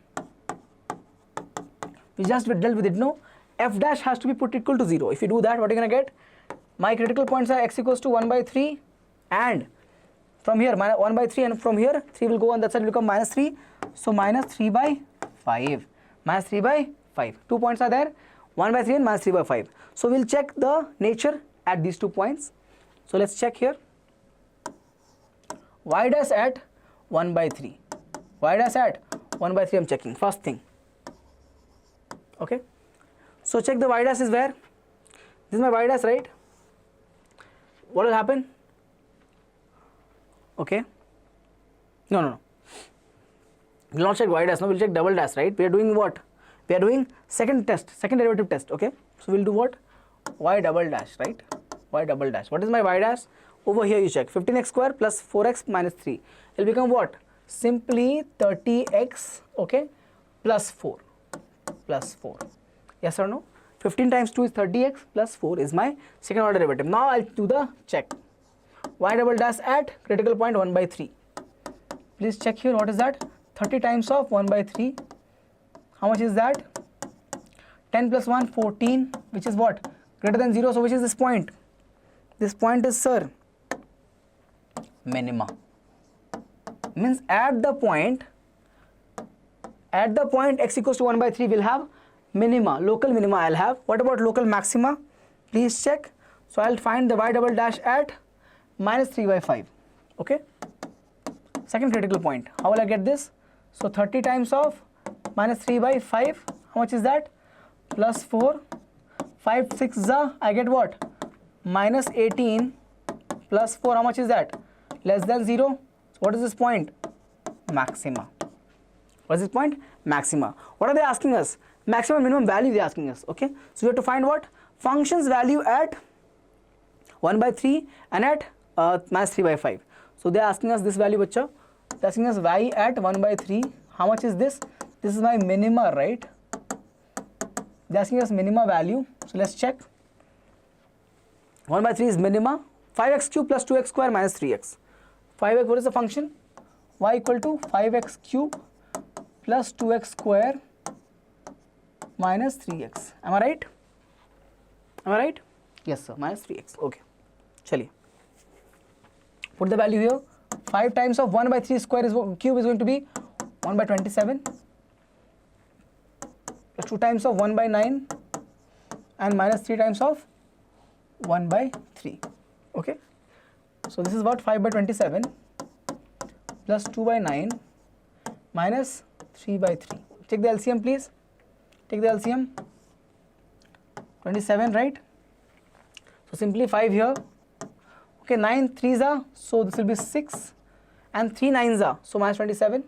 We just dealt with it, no? F dash has to be put equal to 0. If you do that, what are you going to get? My critical points are x equals to 1 by 3, and from here 1 by 3, and from here 3 will go on that side, will become minus 3. So minus 3 by 5. Minus 3 by 5. 2 points are there, 1 by 3 and minus 3 by 5. So we'll check the nature at these 2 points. So let's check here. Y dash at 1 by 3. Y dash at 1 by 3 I'm checking. First thing. Okay, so check the y dash is where? This is my y dash, right? What will happen? Okay, no, we'll not check y dash, no, we'll check double dash, right? We are doing what? We are doing second derivative test. Okay, so we'll do what? Y double dash, right? Y double dash. What is my y dash? Over here you check 15x square plus 4x minus 3 will become what? Simply 30x, okay, plus 4. Yes or no? 15 times 2 is 30x plus 4 is my second order derivative. Now I'll do the check. Y double dash at critical point 1 by 3. Please check here, what is that? 30 times of 1 by 3. How much is that? 10 plus 1, 14, which is what? Greater than 0. So which is this point? This point is, sir, minima. Means at the point x equals to 1 by 3 will have minima, local minima I'll have. What about local maxima? Please check. So I'll find the y double dash at minus 3 by 5. Okay, second critical point. How will I get this? So 30 times of minus 3 by 5, how much is that? Plus 4, 5 6 I get what? Minus 18 plus 4, how much is that? Less than 0. So what is this point? Maxima. What is this point? Maxima. What are they asking us? Maximum minimum value they are asking us. Okay, so we have to find what? Function's value at 1 by 3 and at minus 3 by 5. So they are asking us this value, bacha. They are asking us y at 1 by 3. How much is this? This is my minima, right? They are asking us minima value. So let's check. 1 by 3 is minima. 5x cube plus 2x square minus 3x. 5x, what is the function? Y equal to 5x cube plus 2x square minus 3x. Am I right? Am I right? Yes, sir. Minus 3x. Okay. Chaliye. Put the value here. 5 times of 1 by 3 square is cube is going to be 1 by 27. Plus 2 times of 1 by 9 and minus 3 times of 1 by 3. Okay. So this is what? 5 by 27 plus 2 by 9 minus 3 by 3. Take the LCM, please. Take the LCM. 27, right? So simply 5 here. Okay, 9 3s are, so this will be 6 and 3 9s are, so minus 27.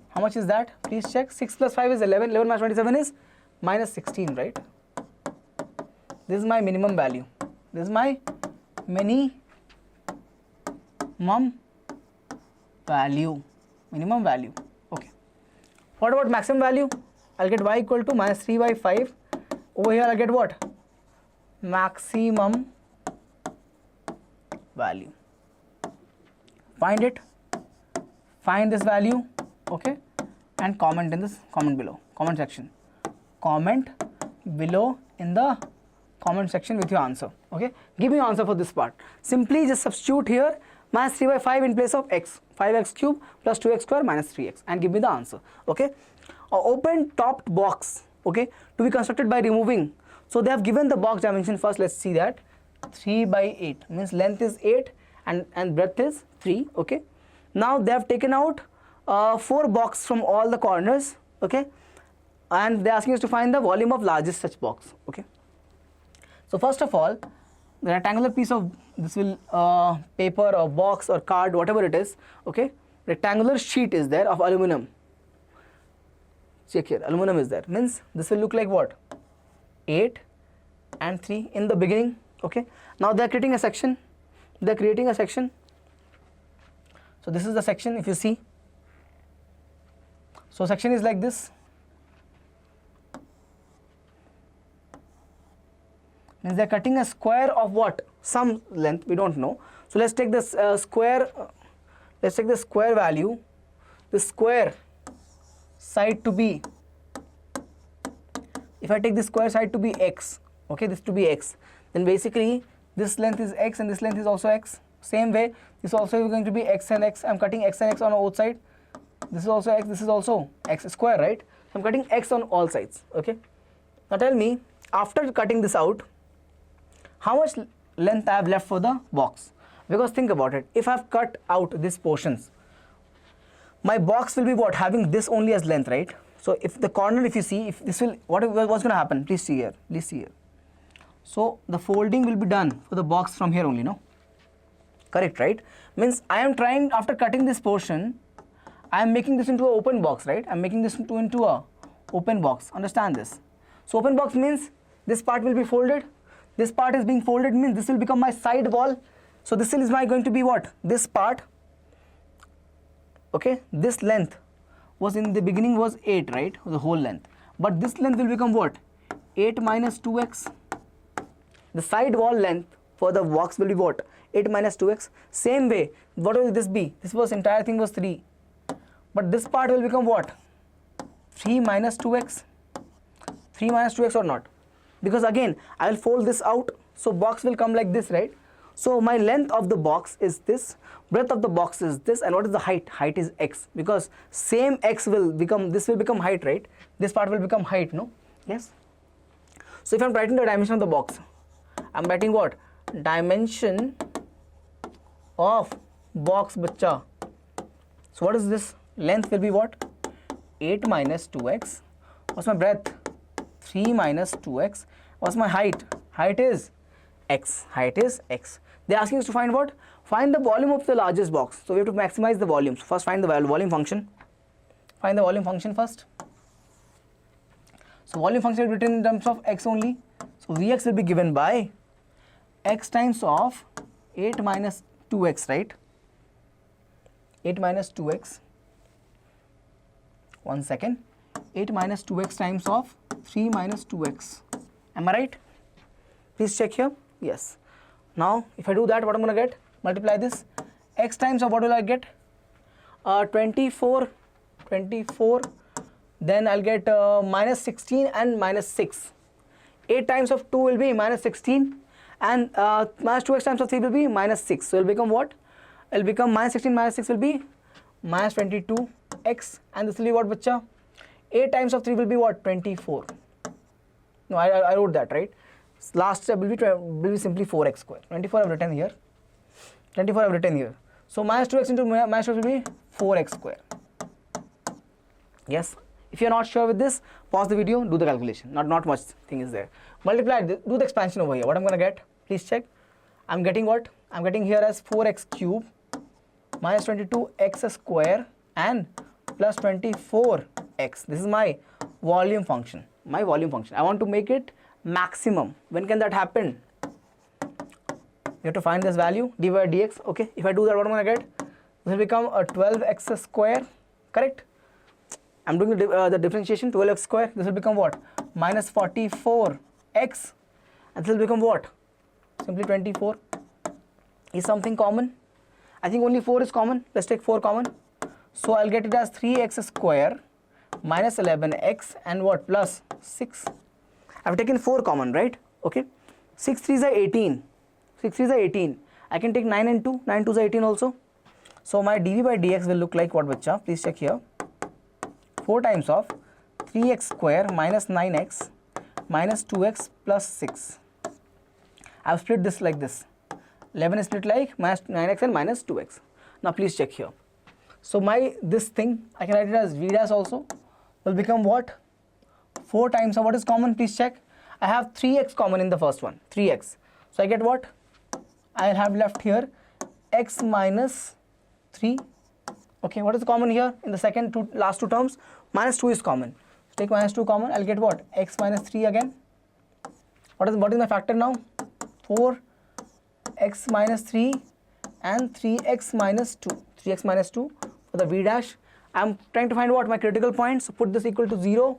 How much is that? Please check. 6 plus 5 is 11. 11 minus 27 is minus 16, right? This is my minimum value. This is my minimum value. Minimum value. Okay. What about maximum value? I'll get y equal to minus 3 by 5. Over here I'll get what? Maximum value. Find it. Find this value. Okay. And comment in this comment below. Comment section. Comment below in the comment section with your answer. Okay. Give me your answer for this part. Simply just substitute here minus 3 by 5 in place of x. 5x cube plus 2x square minus 3x and give me the answer. Okay. A open topped box, okay, to be constructed by removing. So they have given the box dimension first. Let's see that. 3 by 8 means length is 8 and breadth is 3. Okay. Now they have taken out 4 boxes from all the corners. Okay. And they are asking us to find the volume of largest such box. Okay. So first of all, the rectangular piece of this will paper or box or card, whatever it is. Okay. Rectangular sheet is there of aluminum. Check here, aluminum is there. Means this will look like what? 8 and 3 in the beginning. Okay. Now they are creating a section. They are creating a section. So this is the section, if you see. So section is like this. Means they are cutting a square of what? Some length, we don't know. So let's take this square. Let's take the square value. The square side to be, if I take the square side to be x, okay, this to be x, then basically this length is x and this length is also x. Same way, this also is going to be x and x. I'm cutting x and x on both sides. This is also x, this is also x square, right? So I'm cutting x on all sides. Okay. Now tell me, after cutting this out, how much length I have left for the box? Because think about it, if I have cut out these portions, my box will be what? Having this only as length, right? So if the corner, if you see, if this will, what's going to happen? Please see here. Please see here. So the folding will be done for the box from here only, no? Correct, right? Means I am trying, after cutting this portion, I am making this into an open box, right? I am making this into a open box. Understand this. So open box means this part will be folded. This part is being folded, means this will become my side wall. So this is my going to be what? This part. Okay, this length was in the beginning was 8, right? The whole length. But this length will become what? 8 minus 2x. The side wall length for the box will be what? 8 minus 2x. Same way, what will this be? This was entire thing was 3. But this part will become what? 3 minus 2x. 3 minus 2x or not? Because again, I will fold this out. So box will come like this, right? So my length of the box is this, breadth of the box is this, and what is the height? Height is x, because same x will become, this will become height, right? This part will become height, no? Yes. So if I am writing the dimension of the box, I am writing what? Dimension of box, bacha. So what is this? Length will be what? 8 minus 2x. What's my breadth? 3 minus 2x. What's my height? Height is x. Height is x. They are asking us to find what? Find the volume of the largest box. So we have to maximize the volume. So first find the volume function. Find the volume function first. So volume function is written in terms of x only. So Vx will be given by x times of 8 minus 2x, right? 8 minus 2x. 1 second. 8 minus 2x times of 3 minus 2x. Am I right? Please check here. Yes. Now, if I do that, what I'm going to get? Multiply this. X times of what will I get? 24. Then I'll get minus 16 and minus 6. 8 times of 2 will be minus 16. And minus 2x times of 3 will be minus 6. So it will become what? It will become minus 16 minus 6 will be minus 22x. And this will be what, bacha? 8 times of 3 will be what? 24. No, I wrote that, right? Last step will be simply 4x square. 24 I have written here. 24 I have written here. So minus 2x into minus 2 will be 4x square. Yes. If you are not sure with this, pause the video, do the calculation. Not much thing is there. Multiply, do the expansion over here. What I'm going to get? Please check. I'm getting what? I'm getting here as 4x cube minus 22x square and plus 24x. This is my volume function. My volume function. I want to make it maximum. When can that happen? You have to find this value, dy by dx. Okay, if I do that, what am I going to get? This will become a 12x square, correct? I'm doing the differentiation, 12x square. This will become what? Minus 44x. And this will become what? Simply 24. Is something common? I think only 4 is common. Let's take 4 common. So I'll get it as 3x square minus 11x and what? Plus 6. I've taken 4 common, right? Okay. 6 3s are 18. 6 3s are 18. I can take 9 and 2. 9 2s are 18 also. So my dv by dx will look like what, bacha? Please check here. 4 times of 3x square minus 9x minus 2x plus 6. I've split this like this. 11 is split like minus 9x and minus 2x. Now please check here. So my this thing, I can write it as v dash also, will become what? 4 times of what is common? Please check. I have 3x common in the first one. 3x. So I get what? I have left here x minus 3. Okay, what is common here in the second last two terms? Minus 2 is common. Take minus 2 common, I'll get what? X minus 3 again. What is my factor now? 4 x minus 3 and 3x minus 2. 3x minus 2 for the v dash. I'm trying to find what? My critical point. So put this equal to 0.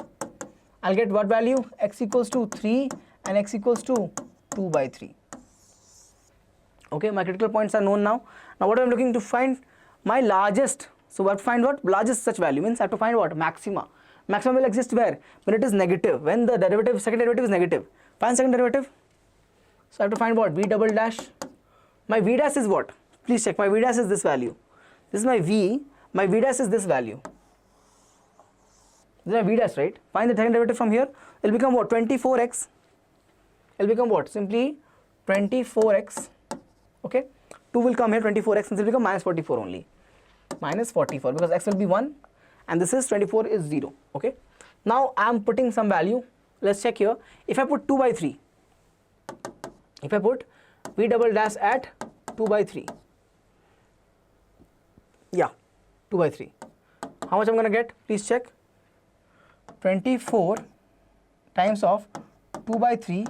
I'll get what value? X equals to 3 and x equals to 2 by 3. Okay, my critical points are known now. Now what I'm looking to find? My largest. So we have to find what? Largest such value means I have to find what? Maxima. Maxima will exist where? When it is negative. When the derivative, second derivative is negative. Find second derivative. So I have to find what? V double dash. My v dash is what? Please check. My v dash is this value. This is my v. My v dash is this value. This is my v dash, right? Find the second derivative from here. It will become what? 24x. It will become what? Simply 24x. Okay. 2 will come here, 24x, and it will become minus 44 only. Minus 44 because x will be 1 and this is 24 is 0. Okay. Now I am putting some value. Let's check here. If I put 2 by 3, if I put v double dash at 2 by 3, yeah, 2 by 3, how much I'm going to get? Please check. 24 times of 2 by 3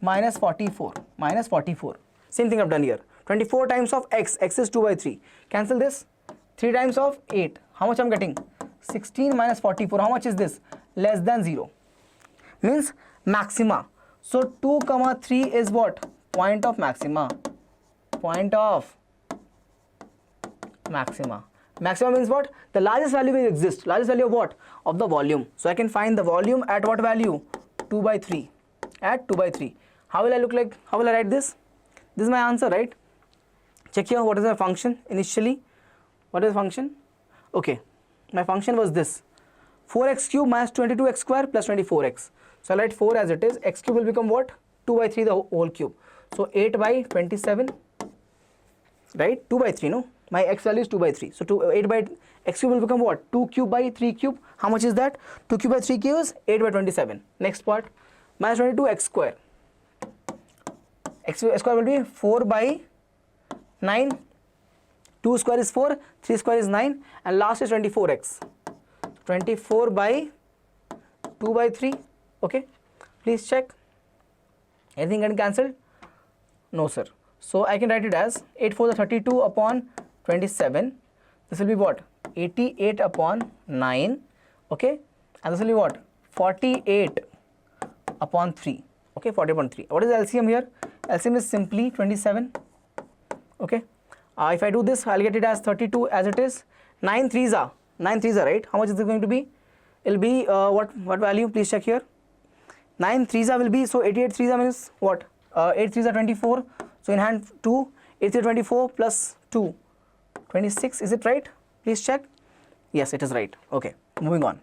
minus 44, minus 44. Same thing I've done here. 24 times of x is 2 by 3. Cancel this. 3 times of 8. How much I'm getting? 16 minus 44. How much is this? Less than 0. Means maxima. So 2 comma 3 is what? Point of maxima. Point of maxima. Maxima means what? The largest value will exist. Largest value of what? Of the volume. So I can find the volume at what value? 2 by 3. At 2 by 3. How will I look like? How will I write this? This is my answer, right? Check here. What is my function initially? What is the function? Okay. My function was this. 4x cube minus 22x square plus 24x. So I'll write 4 as it is. X cube will become what? 2 by 3 the whole cube. So 8 by 27. Right? 2 by 3, no? My x value is 2 by 3. So 8 by x cube will become what? 2 cube by 3 cube. How much is that? 2 cube by 3 cube is 8 by 27. Next part. Minus 22x square. X square will be 4 by 9. 2 square is 4. 3 square is 9. And last is 24x. 24 by 2 by 3. Okay. Please check. Anything getting cancelled? No, sir. So I can write it as 8 4 32 upon 27. This will be what? 88 upon 9. Okay. And this will be what? 48 upon 3. Okay. 40 upon 3. What is LCM here? LCM is simply 27. Okay. If I do this, I'll get it as 32 as it is. 9 3s are. 9 3s are, right? How much is it going to be? It will be what value? Please check here. 9 3s are will be, so 88 3s are means what? 8 3s are 24. So in hand 2, 8 3 24 plus 2, 26. Is it right? Please check. Yes, it is right. Okay, moving on.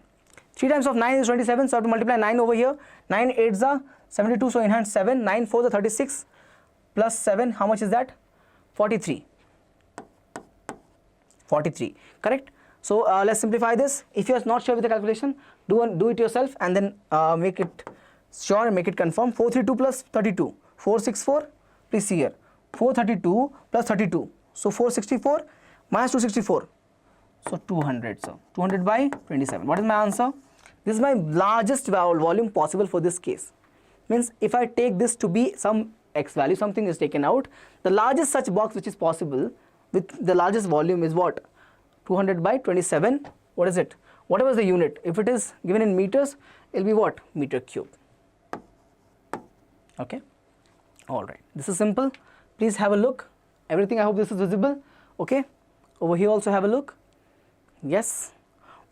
3 times of 9 is 27. So I have to multiply 9 over here. 9 8s are 72. So in hand 7. 9 4s are 36 plus 7. How much is that? 43. 43. Correct? So let's simplify this. If you are not sure with the calculation, do it yourself and then make it sure and make it confirm. 432 plus 32. 464. Please see here. 432 plus 32. So 464 minus 264. So 200. So 200 by 27. What is my answer? This is my largest volume possible for this case. Means if I take this to be some x value, something is taken out. The largest such box which is possible with the largest volume is what? 200 by 27. What is it? Whatever is the unit. If it is given in meters, it will be what? Meter cube. Okay. Alright. This is simple. Please have a look. Everything, I hope this is visible. Okay. Over here also have a look. Yes.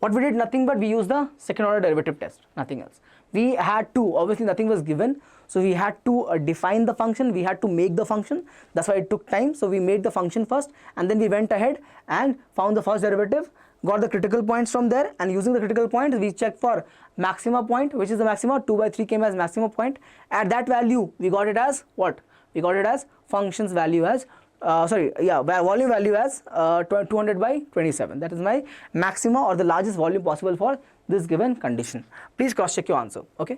What we did, nothing but we used the second order derivative test. Nothing else. We had to, obviously nothing was given. So we had to define the function, we had to make the function. That's why it took time. So we made the function first and then we went ahead and found the first derivative, got the critical points from there, and using the critical points we checked for maxima point, which is the maxima. 2 by 3 came as maxima point. At that value we got it as what? We got it as function's value as volume value as 200 by 27. That is my maxima or the largest volume possible for this given condition. Please cross check your answer. Okay.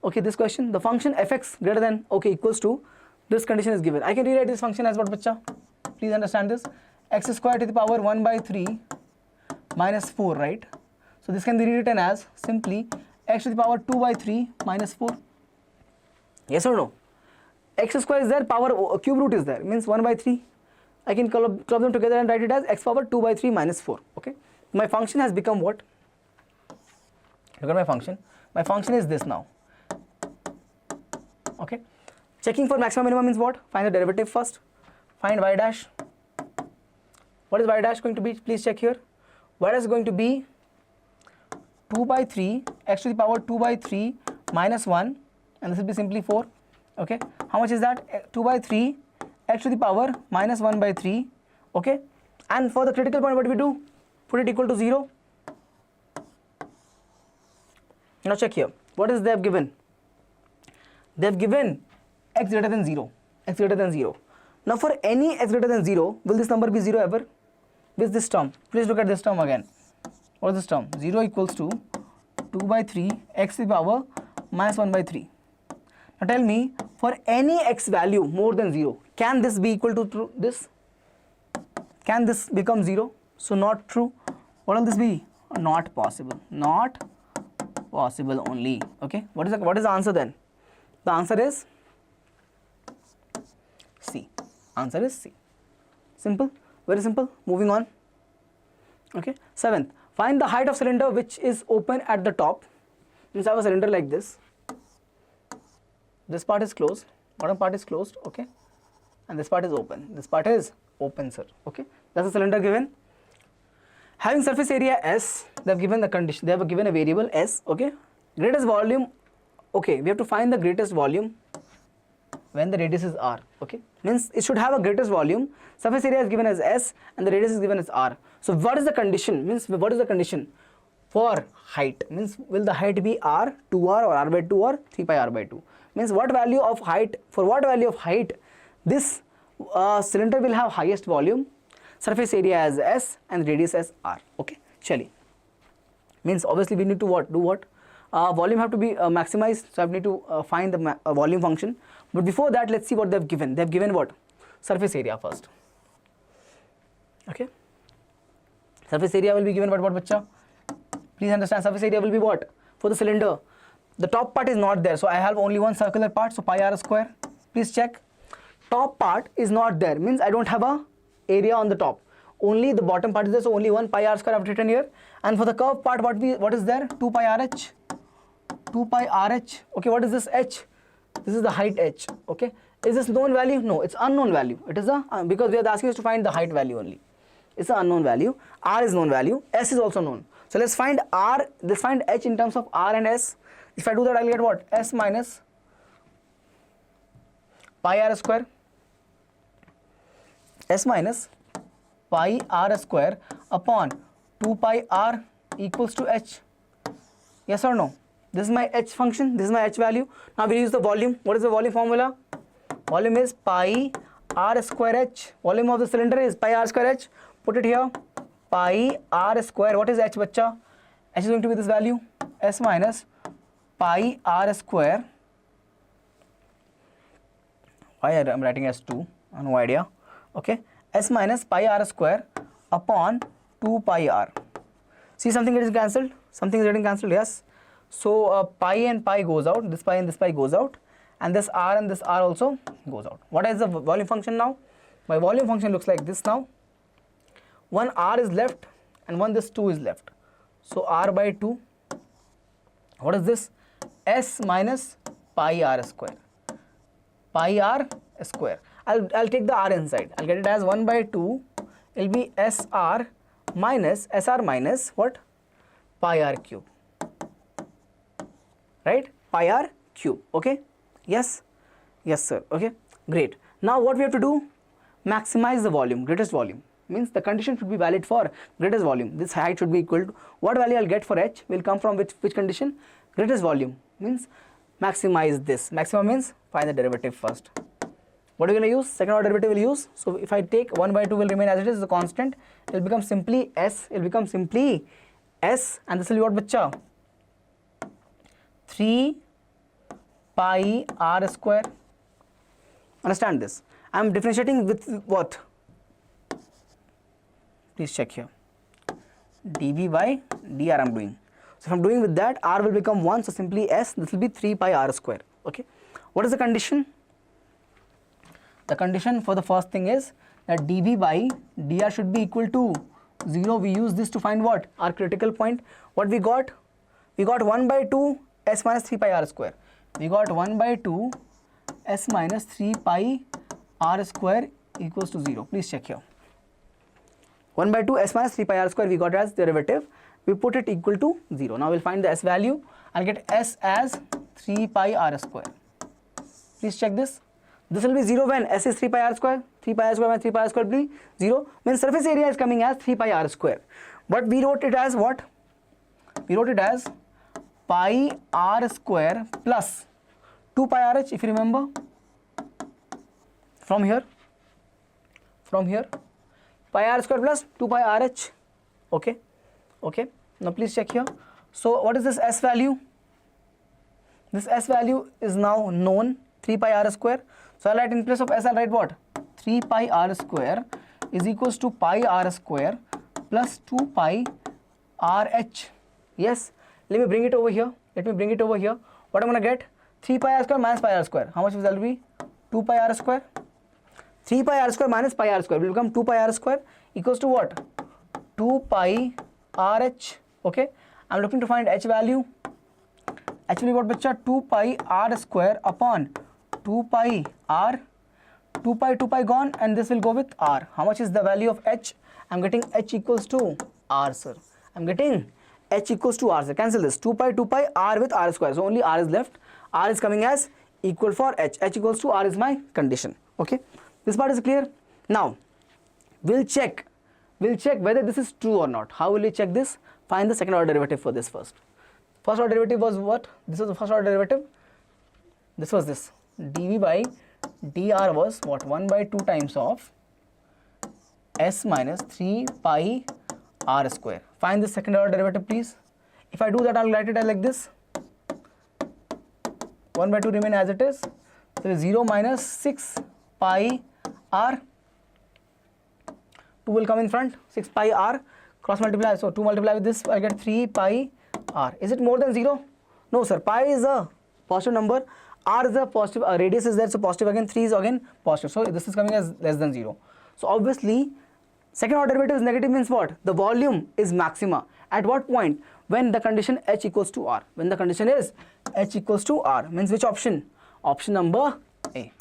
Okay, this question, the function fx greater than equals to, this condition is given. I can rewrite this function as what, bacha? Please understand this. X square to the power 1 by 3 minus 4, right? So this can be rewritten as simply x to the power 2 by 3 minus 4. Yes or no? X square is there, power cube root is there, means 1 by 3. I can club them together and write it as x power 2 by 3 minus 4. Okay. My function has become what? Look at my function. My function is this now. Okay. Checking for maximum minimum means what? Find the derivative first. Find y dash. What is y dash going to be? Please check here. Y dash is going to be 2 by 3 x to the power 2 by 3 minus 1, and this will be simply 4. Okay. How much is that? 2 by 3 x to the power minus 1 by 3. Okay. And for the critical point, what do we do? Put it equal to 0. Now check here. What is they have given? They have given x greater than 0. X greater than 0. Now for any x greater than 0, will this number be 0 ever? With this term. Please look at this term again. What is this term? 0 equals to 2 by 3 x to the power minus 1 by 3. Now tell me, for any x value more than 0, can this be equal to this? Can this become 0? So not true. What will this be? Not possible. Not possible only. Okay. What is the answer then? The answer is C. Answer is C. Simple. Very simple. Moving on. Okay. 7th. Find the height of cylinder which is open at the top. Means I have a cylinder like this. This part is closed. Bottom part is closed. Okay. And this part is open. This part is open, sir. Okay. That's the cylinder given. Having surface area S, they have given the condition. They have given a variable S. Okay. Greatest volume. Okay. We have to find the greatest volume when the radius is R. Okay. Means it should have a greatest volume. Surface area is given as S and the radius is given as R. So what is the condition? Means what is the condition for height? Means will the height be R, 2R or R by 2 or 3 pi R by 2? Means what value of height, for what value of height this cylinder will have highest volume, surface area as S and radius as R. Okay, Shelly. Means obviously we need to what? Do what? Volume have to be maximized, so I need to find the volume function. But before that, let's see what they have given. They have given what? Surface area first. Okay. Surface area will be given what bacha? Please understand, surface area will be what? For the cylinder, the top part is not there, so I have only one circular part, so pi r square. Please check. Top part is not there, means I don't have a area on the top. Only the bottom part is there, so only 1 pi r square I have written here. And for the curve part, what is there? 2 pi rh. 2 pi rh. Okay, what is this h? This is the height h. Okay. Is this known value? No, it's unknown value. It is a because we are asking us to find the height value only. It's an unknown value. R is known value. S is also known. So let's find R. Let's find h in terms of R and S. If I do that, I'll get what? S minus pi r square. S minus pi r square upon 2 pi r equals to h. Yes or no? This is my h function. This is my h value. Now we use the volume. What is the volume formula? Volume is pi r square h. Volume of the cylinder is pi r square h. Put it here. Pi r square. What is h, bacha? H is going to be this value. S minus pi r square. Why I am writing as 2? No idea. Okay. S minus pi r square upon 2 pi r. See, something getting cancelled. Something is getting cancelled. Yes. So pi and pi goes out. This pi and this pi goes out. And this r and this r also goes out. What is the volume function now? My volume function looks like this now. One r is left and one this 2 is left. So r by 2. What is this? S minus pi r square. Pi r square. I'll take the r inside. I'll get it as 1 by 2. It'll be sr minus what? Pi r cube. Right? Pi r cube. Okay? Yes? Yes, sir. Okay? Great. Now what we have to do? Maximize the volume, greatest volume. Means the condition should be valid for greatest volume. This height should be equal to what value I'll get for h will come from which condition? Greatest volume. Means maximize this. Maximum means find the derivative first. What are we going to use? Second order derivative will use. So if I take 1 by 2 will remain as it is, the constant. It will become simply s. It will become simply s, and this will be what, bacha? 3 pi r square. Understand this. I am differentiating with what? Please check here. dv by dr I am doing. So if I am doing with that, r will become 1. So simply s. This will be 3 pi r square. Okay. What is the condition? The condition for the first thing is that dv by dr should be equal to 0. We use this to find what? Our critical point. What we got? We got 1 by 2 s minus 3 pi r square. We got 1 by 2 s minus 3 pi r square equals to 0. Please check here. 1 by 2 s minus 3 pi r square we got as derivative. We put it equal to 0. Now we'll find the s value. I'll get s as 3 pi r square. Please check this. This will be 0 when s is 3 pi r square. 3 pi r square minus 3 pi r square will be 0. Means surface area is coming as 3 pi r square. But we wrote it as what? We wrote it as pi r square plus 2 pi rh, if you remember. From here. Pi r square plus 2 pi rh. Okay. Okay. Now please check here. So what is this S value? This S value is now known, 3 pi r square. So I'll write in place of S, I'll write what? 3 pi r square is equals to pi r square plus 2 pi RH. Yes, let me bring it over here. What I'm going to get? 3 pi r square minus pi r square. How much will that be? 2 pi r square. 3 pi r square minus pi r square will become 2 pi r square equals to what? 2 pi RH. Okay, I'm looking to find H value. Actually what bacha? 2 pi r square upon 2 pi r. 2 pi gone, and this will go with r. How much is the value of H? I'm getting H equals to r, sir. I'm getting H equals to r, sir. Cancel this. 2 pi r with r square. So only r is left. R is coming as equal for H. H equals to r is my condition. Okay, this part is clear. Now we'll check whether this is true or not. How will we check this? Find the second order derivative for this first. First order derivative was what? This was the first order derivative. This was this. dv by dr was what? 1 by 2 times of s minus 3 pi r square. Find the second order derivative, please. If I do that, I'll write it as like this. 1 by 2 remain as it is. So 0 minus 6 pi r. 2 will come in front. 6 pi r. Cross multiply. So 2 multiply with this, I get 3 pi r. Is it more than 0? No, sir. Pi is a positive number. R is a positive. Radius is there, so positive again. 3 is again positive. So this is coming as less than 0. So obviously, second order derivative is negative means what? The volume is maxima. At what point? When the condition H equals to R. When the condition is H equals to R. Means which option? Option number A.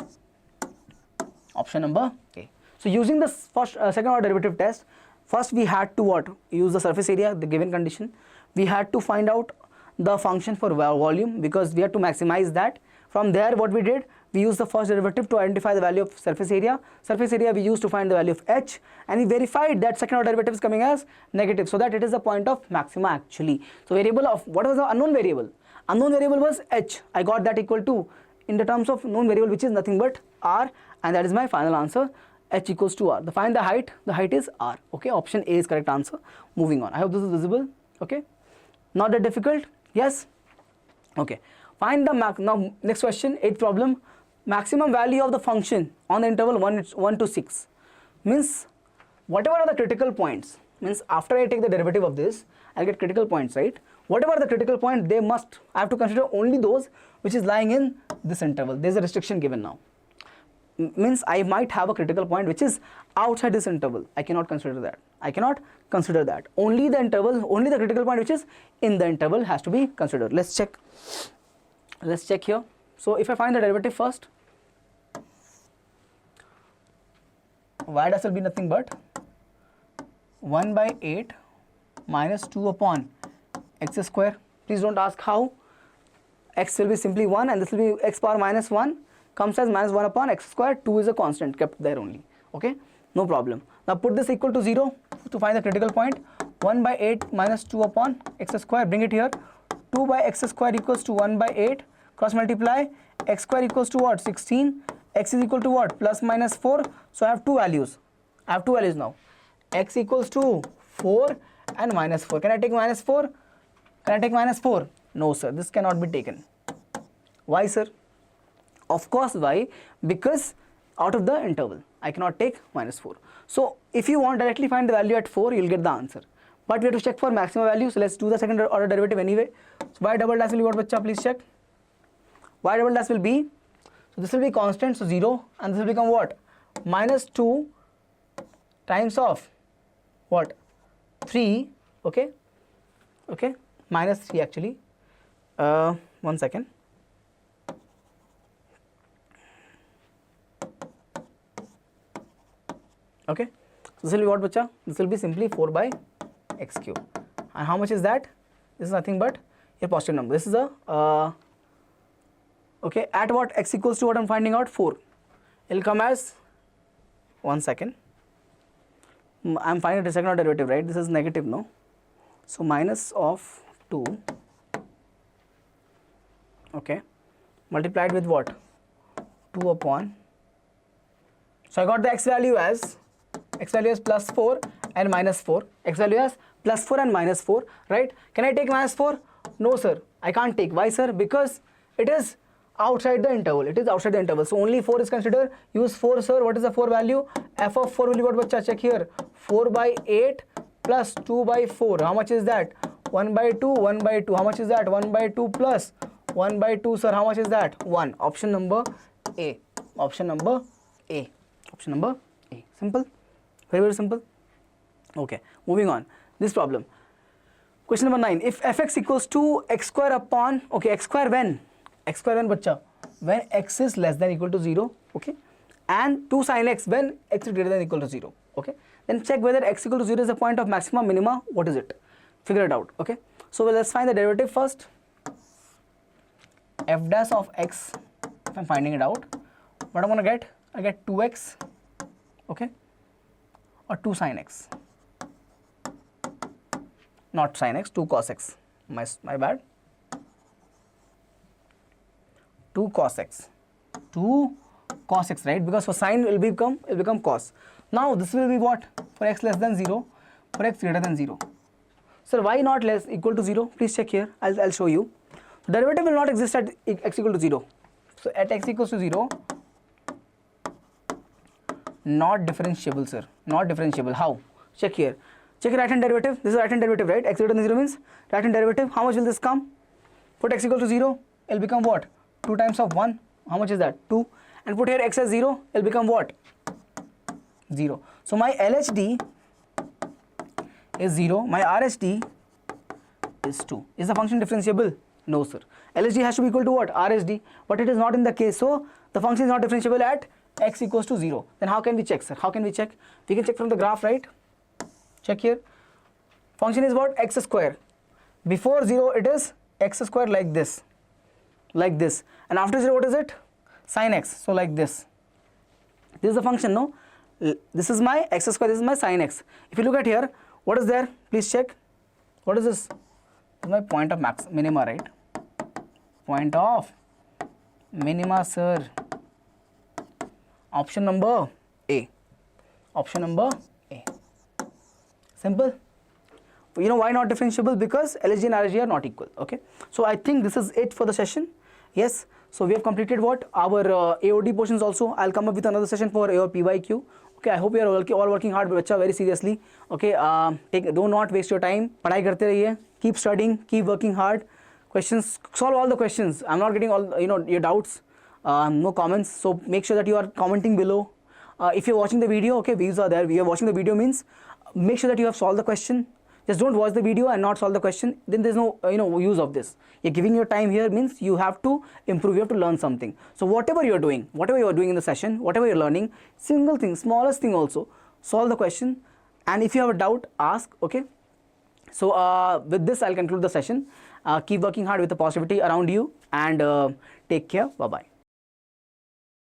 Option number A. So using the first second order derivative test, first we had to what? Use the surface area, the given condition. We had to find out the function for volume because we had to maximize that. From there what we did, we used the first derivative to identify the value of surface area. Surface area we used to find the value of H, and we verified that second order derivative is coming as negative, so that it is the point of maxima actually. So variable of, what was the unknown variable? Unknown variable was H. I got that equal to, in the terms of known variable, which is nothing but R, and that is my final answer. H equals to R. Find the height is R. Okay, option A is correct answer. Moving on. I hope this is visible. Okay, not that difficult. Yes. Okay. Find the now next question, 8th problem. Maximum value of the function on the interval 1 to 6. Means whatever are the critical points, means after I take the derivative of this, I'll get critical points, right? Whatever are the critical point, I have to consider only those which is lying in this interval. There is a restriction given now. Means I might have a critical point which is outside this interval. I cannot consider that. Only the interval, only the critical point which is in the interval has to be considered. Let's check here. So if I find the derivative first, y dash will be nothing but 1 by 8 minus 2 upon x square. Please don't ask how. X will be simply 1 and this will be x power minus 1, comes as minus 1 upon x square. 2 is a constant kept there only. Okay, no problem. Now put this equal to 0 to find the critical point. 1 by 8 minus 2 upon x square, bring it here. 2 by x square equals to 1 by 8, cross multiply, x square equals to what? 16, x is equal to what? Plus minus 4. So I have two values. Now. X equals to 4 and minus 4. Can I take minus 4? No, sir. This cannot be taken. Why, sir? Of course, why? Because out of the interval, I cannot take minus 4. So if you want directly find the value at 4, you'll get the answer. But we have to check for maximum value. So let's do the second order derivative anyway. So y double dash will be what, bacha? Please check. Y double dash will be, so this will be constant, so 0, and this will become what? Minus 2 times of what? 3, okay? Minus 3 actually. 1 second. Okay, so this will be what, bacha? This will be simply 4 by x cube. And how much is that? This is nothing but a positive number. This is a okay, at what x equals to what I'm finding out? 4. It will come as, 1 second. I'm finding the second order derivative, right? This is negative, no? So minus of 2, okay, multiplied with what? 2 upon. So I got the x value as plus 4 and minus 4. X value as plus 4 and minus 4, right? Can I take minus 4? No sir, I can't take. Why sir? Because it is outside the interval. It is outside the interval. So only 4 is considered. Use 4 sir. What is the 4 value? F of 4 will be what, bacha? Check here. 4 by 8 plus 2 by 4. How much is that? 1 by 2, 1 by 2. How much is that? 1 by 2 plus 1 by 2 sir. How much is that? 1. Option number A. Option number A. Option number A. Simple. Very, very simple. Okay. Moving on. This problem. Question number 9. If fx equals to x square upon, okay, x square when? X square when, bacha? When x is less than equal to 0, okay? And 2 sin x when x is greater than equal to 0, okay? Then check whether x equal to 0 is the point of maxima, minima, what is it? Figure it out, okay? So let's find the derivative first. F dash of x, if I'm finding it out, what I'm gonna get? I get 2x, okay? Or 2 sin x. Not sin x, 2 cos x. My bad. 2 cos x. 2 cos x, right? Because for sin will become cos. Now this will be what? For x less than 0, for x greater than 0. Sir, why not less equal to 0? Please check here. I'll show you. Derivative will not exist at x equal to 0. So at x equals to 0, not differentiable, sir. Not differentiable. How? Check here. Check right hand derivative. This is right hand derivative, right? X greater than 0 means right hand derivative. How much will this come? Put x equal to 0, it will become what? 2 times of 1. How much is that? 2. And put here x as 0, it will become what? 0. So my LHD is 0. My RHD is 2. Is the function differentiable? No, sir. LHD has to be equal to what? RHD. But it is not in the case. So the function is not differentiable at x equals to 0. Then how can we check, sir? How can we check? We can check from the graph, right? Check here. Function is what? X square. Before 0 it is x square like this. Like this. And after 0 what is it? Sin x. So like this. This is the function, no? This is my x square, this is my sin x. If you look at here, what is there? Please check. What is this? This is my point of minima, right? Point of minima, sir. Option number A. Option number A. Simple. You know why not differentiable? Because LHD and RHD are not equal. Okay. So I think this is it for the session. Yes. So we have completed what? Our AOD portions also. I'll come up with another session for your PYQ. Okay. I hope you are all working hard, bacha, very seriously. Okay. Do not waste your time. Padhai karte rahiye. Keep studying. Keep working hard. Questions. Solve all the questions. I'm not getting all your doubts. No comments. So make sure that you are commenting below. If you're watching the video, okay, views are there. We are watching the video means make sure that you have solved the question. Just don't watch the video and not solve the question. Then there's no use of this. You're giving your time here means you have to improve. You have to learn something. So whatever you are doing in the session, whatever you're learning, single thing, smallest thing also, solve the question. And if you have a doubt, ask. Okay. So with this, I'll conclude the session. Keep working hard with the positivity around you and take care. Bye bye.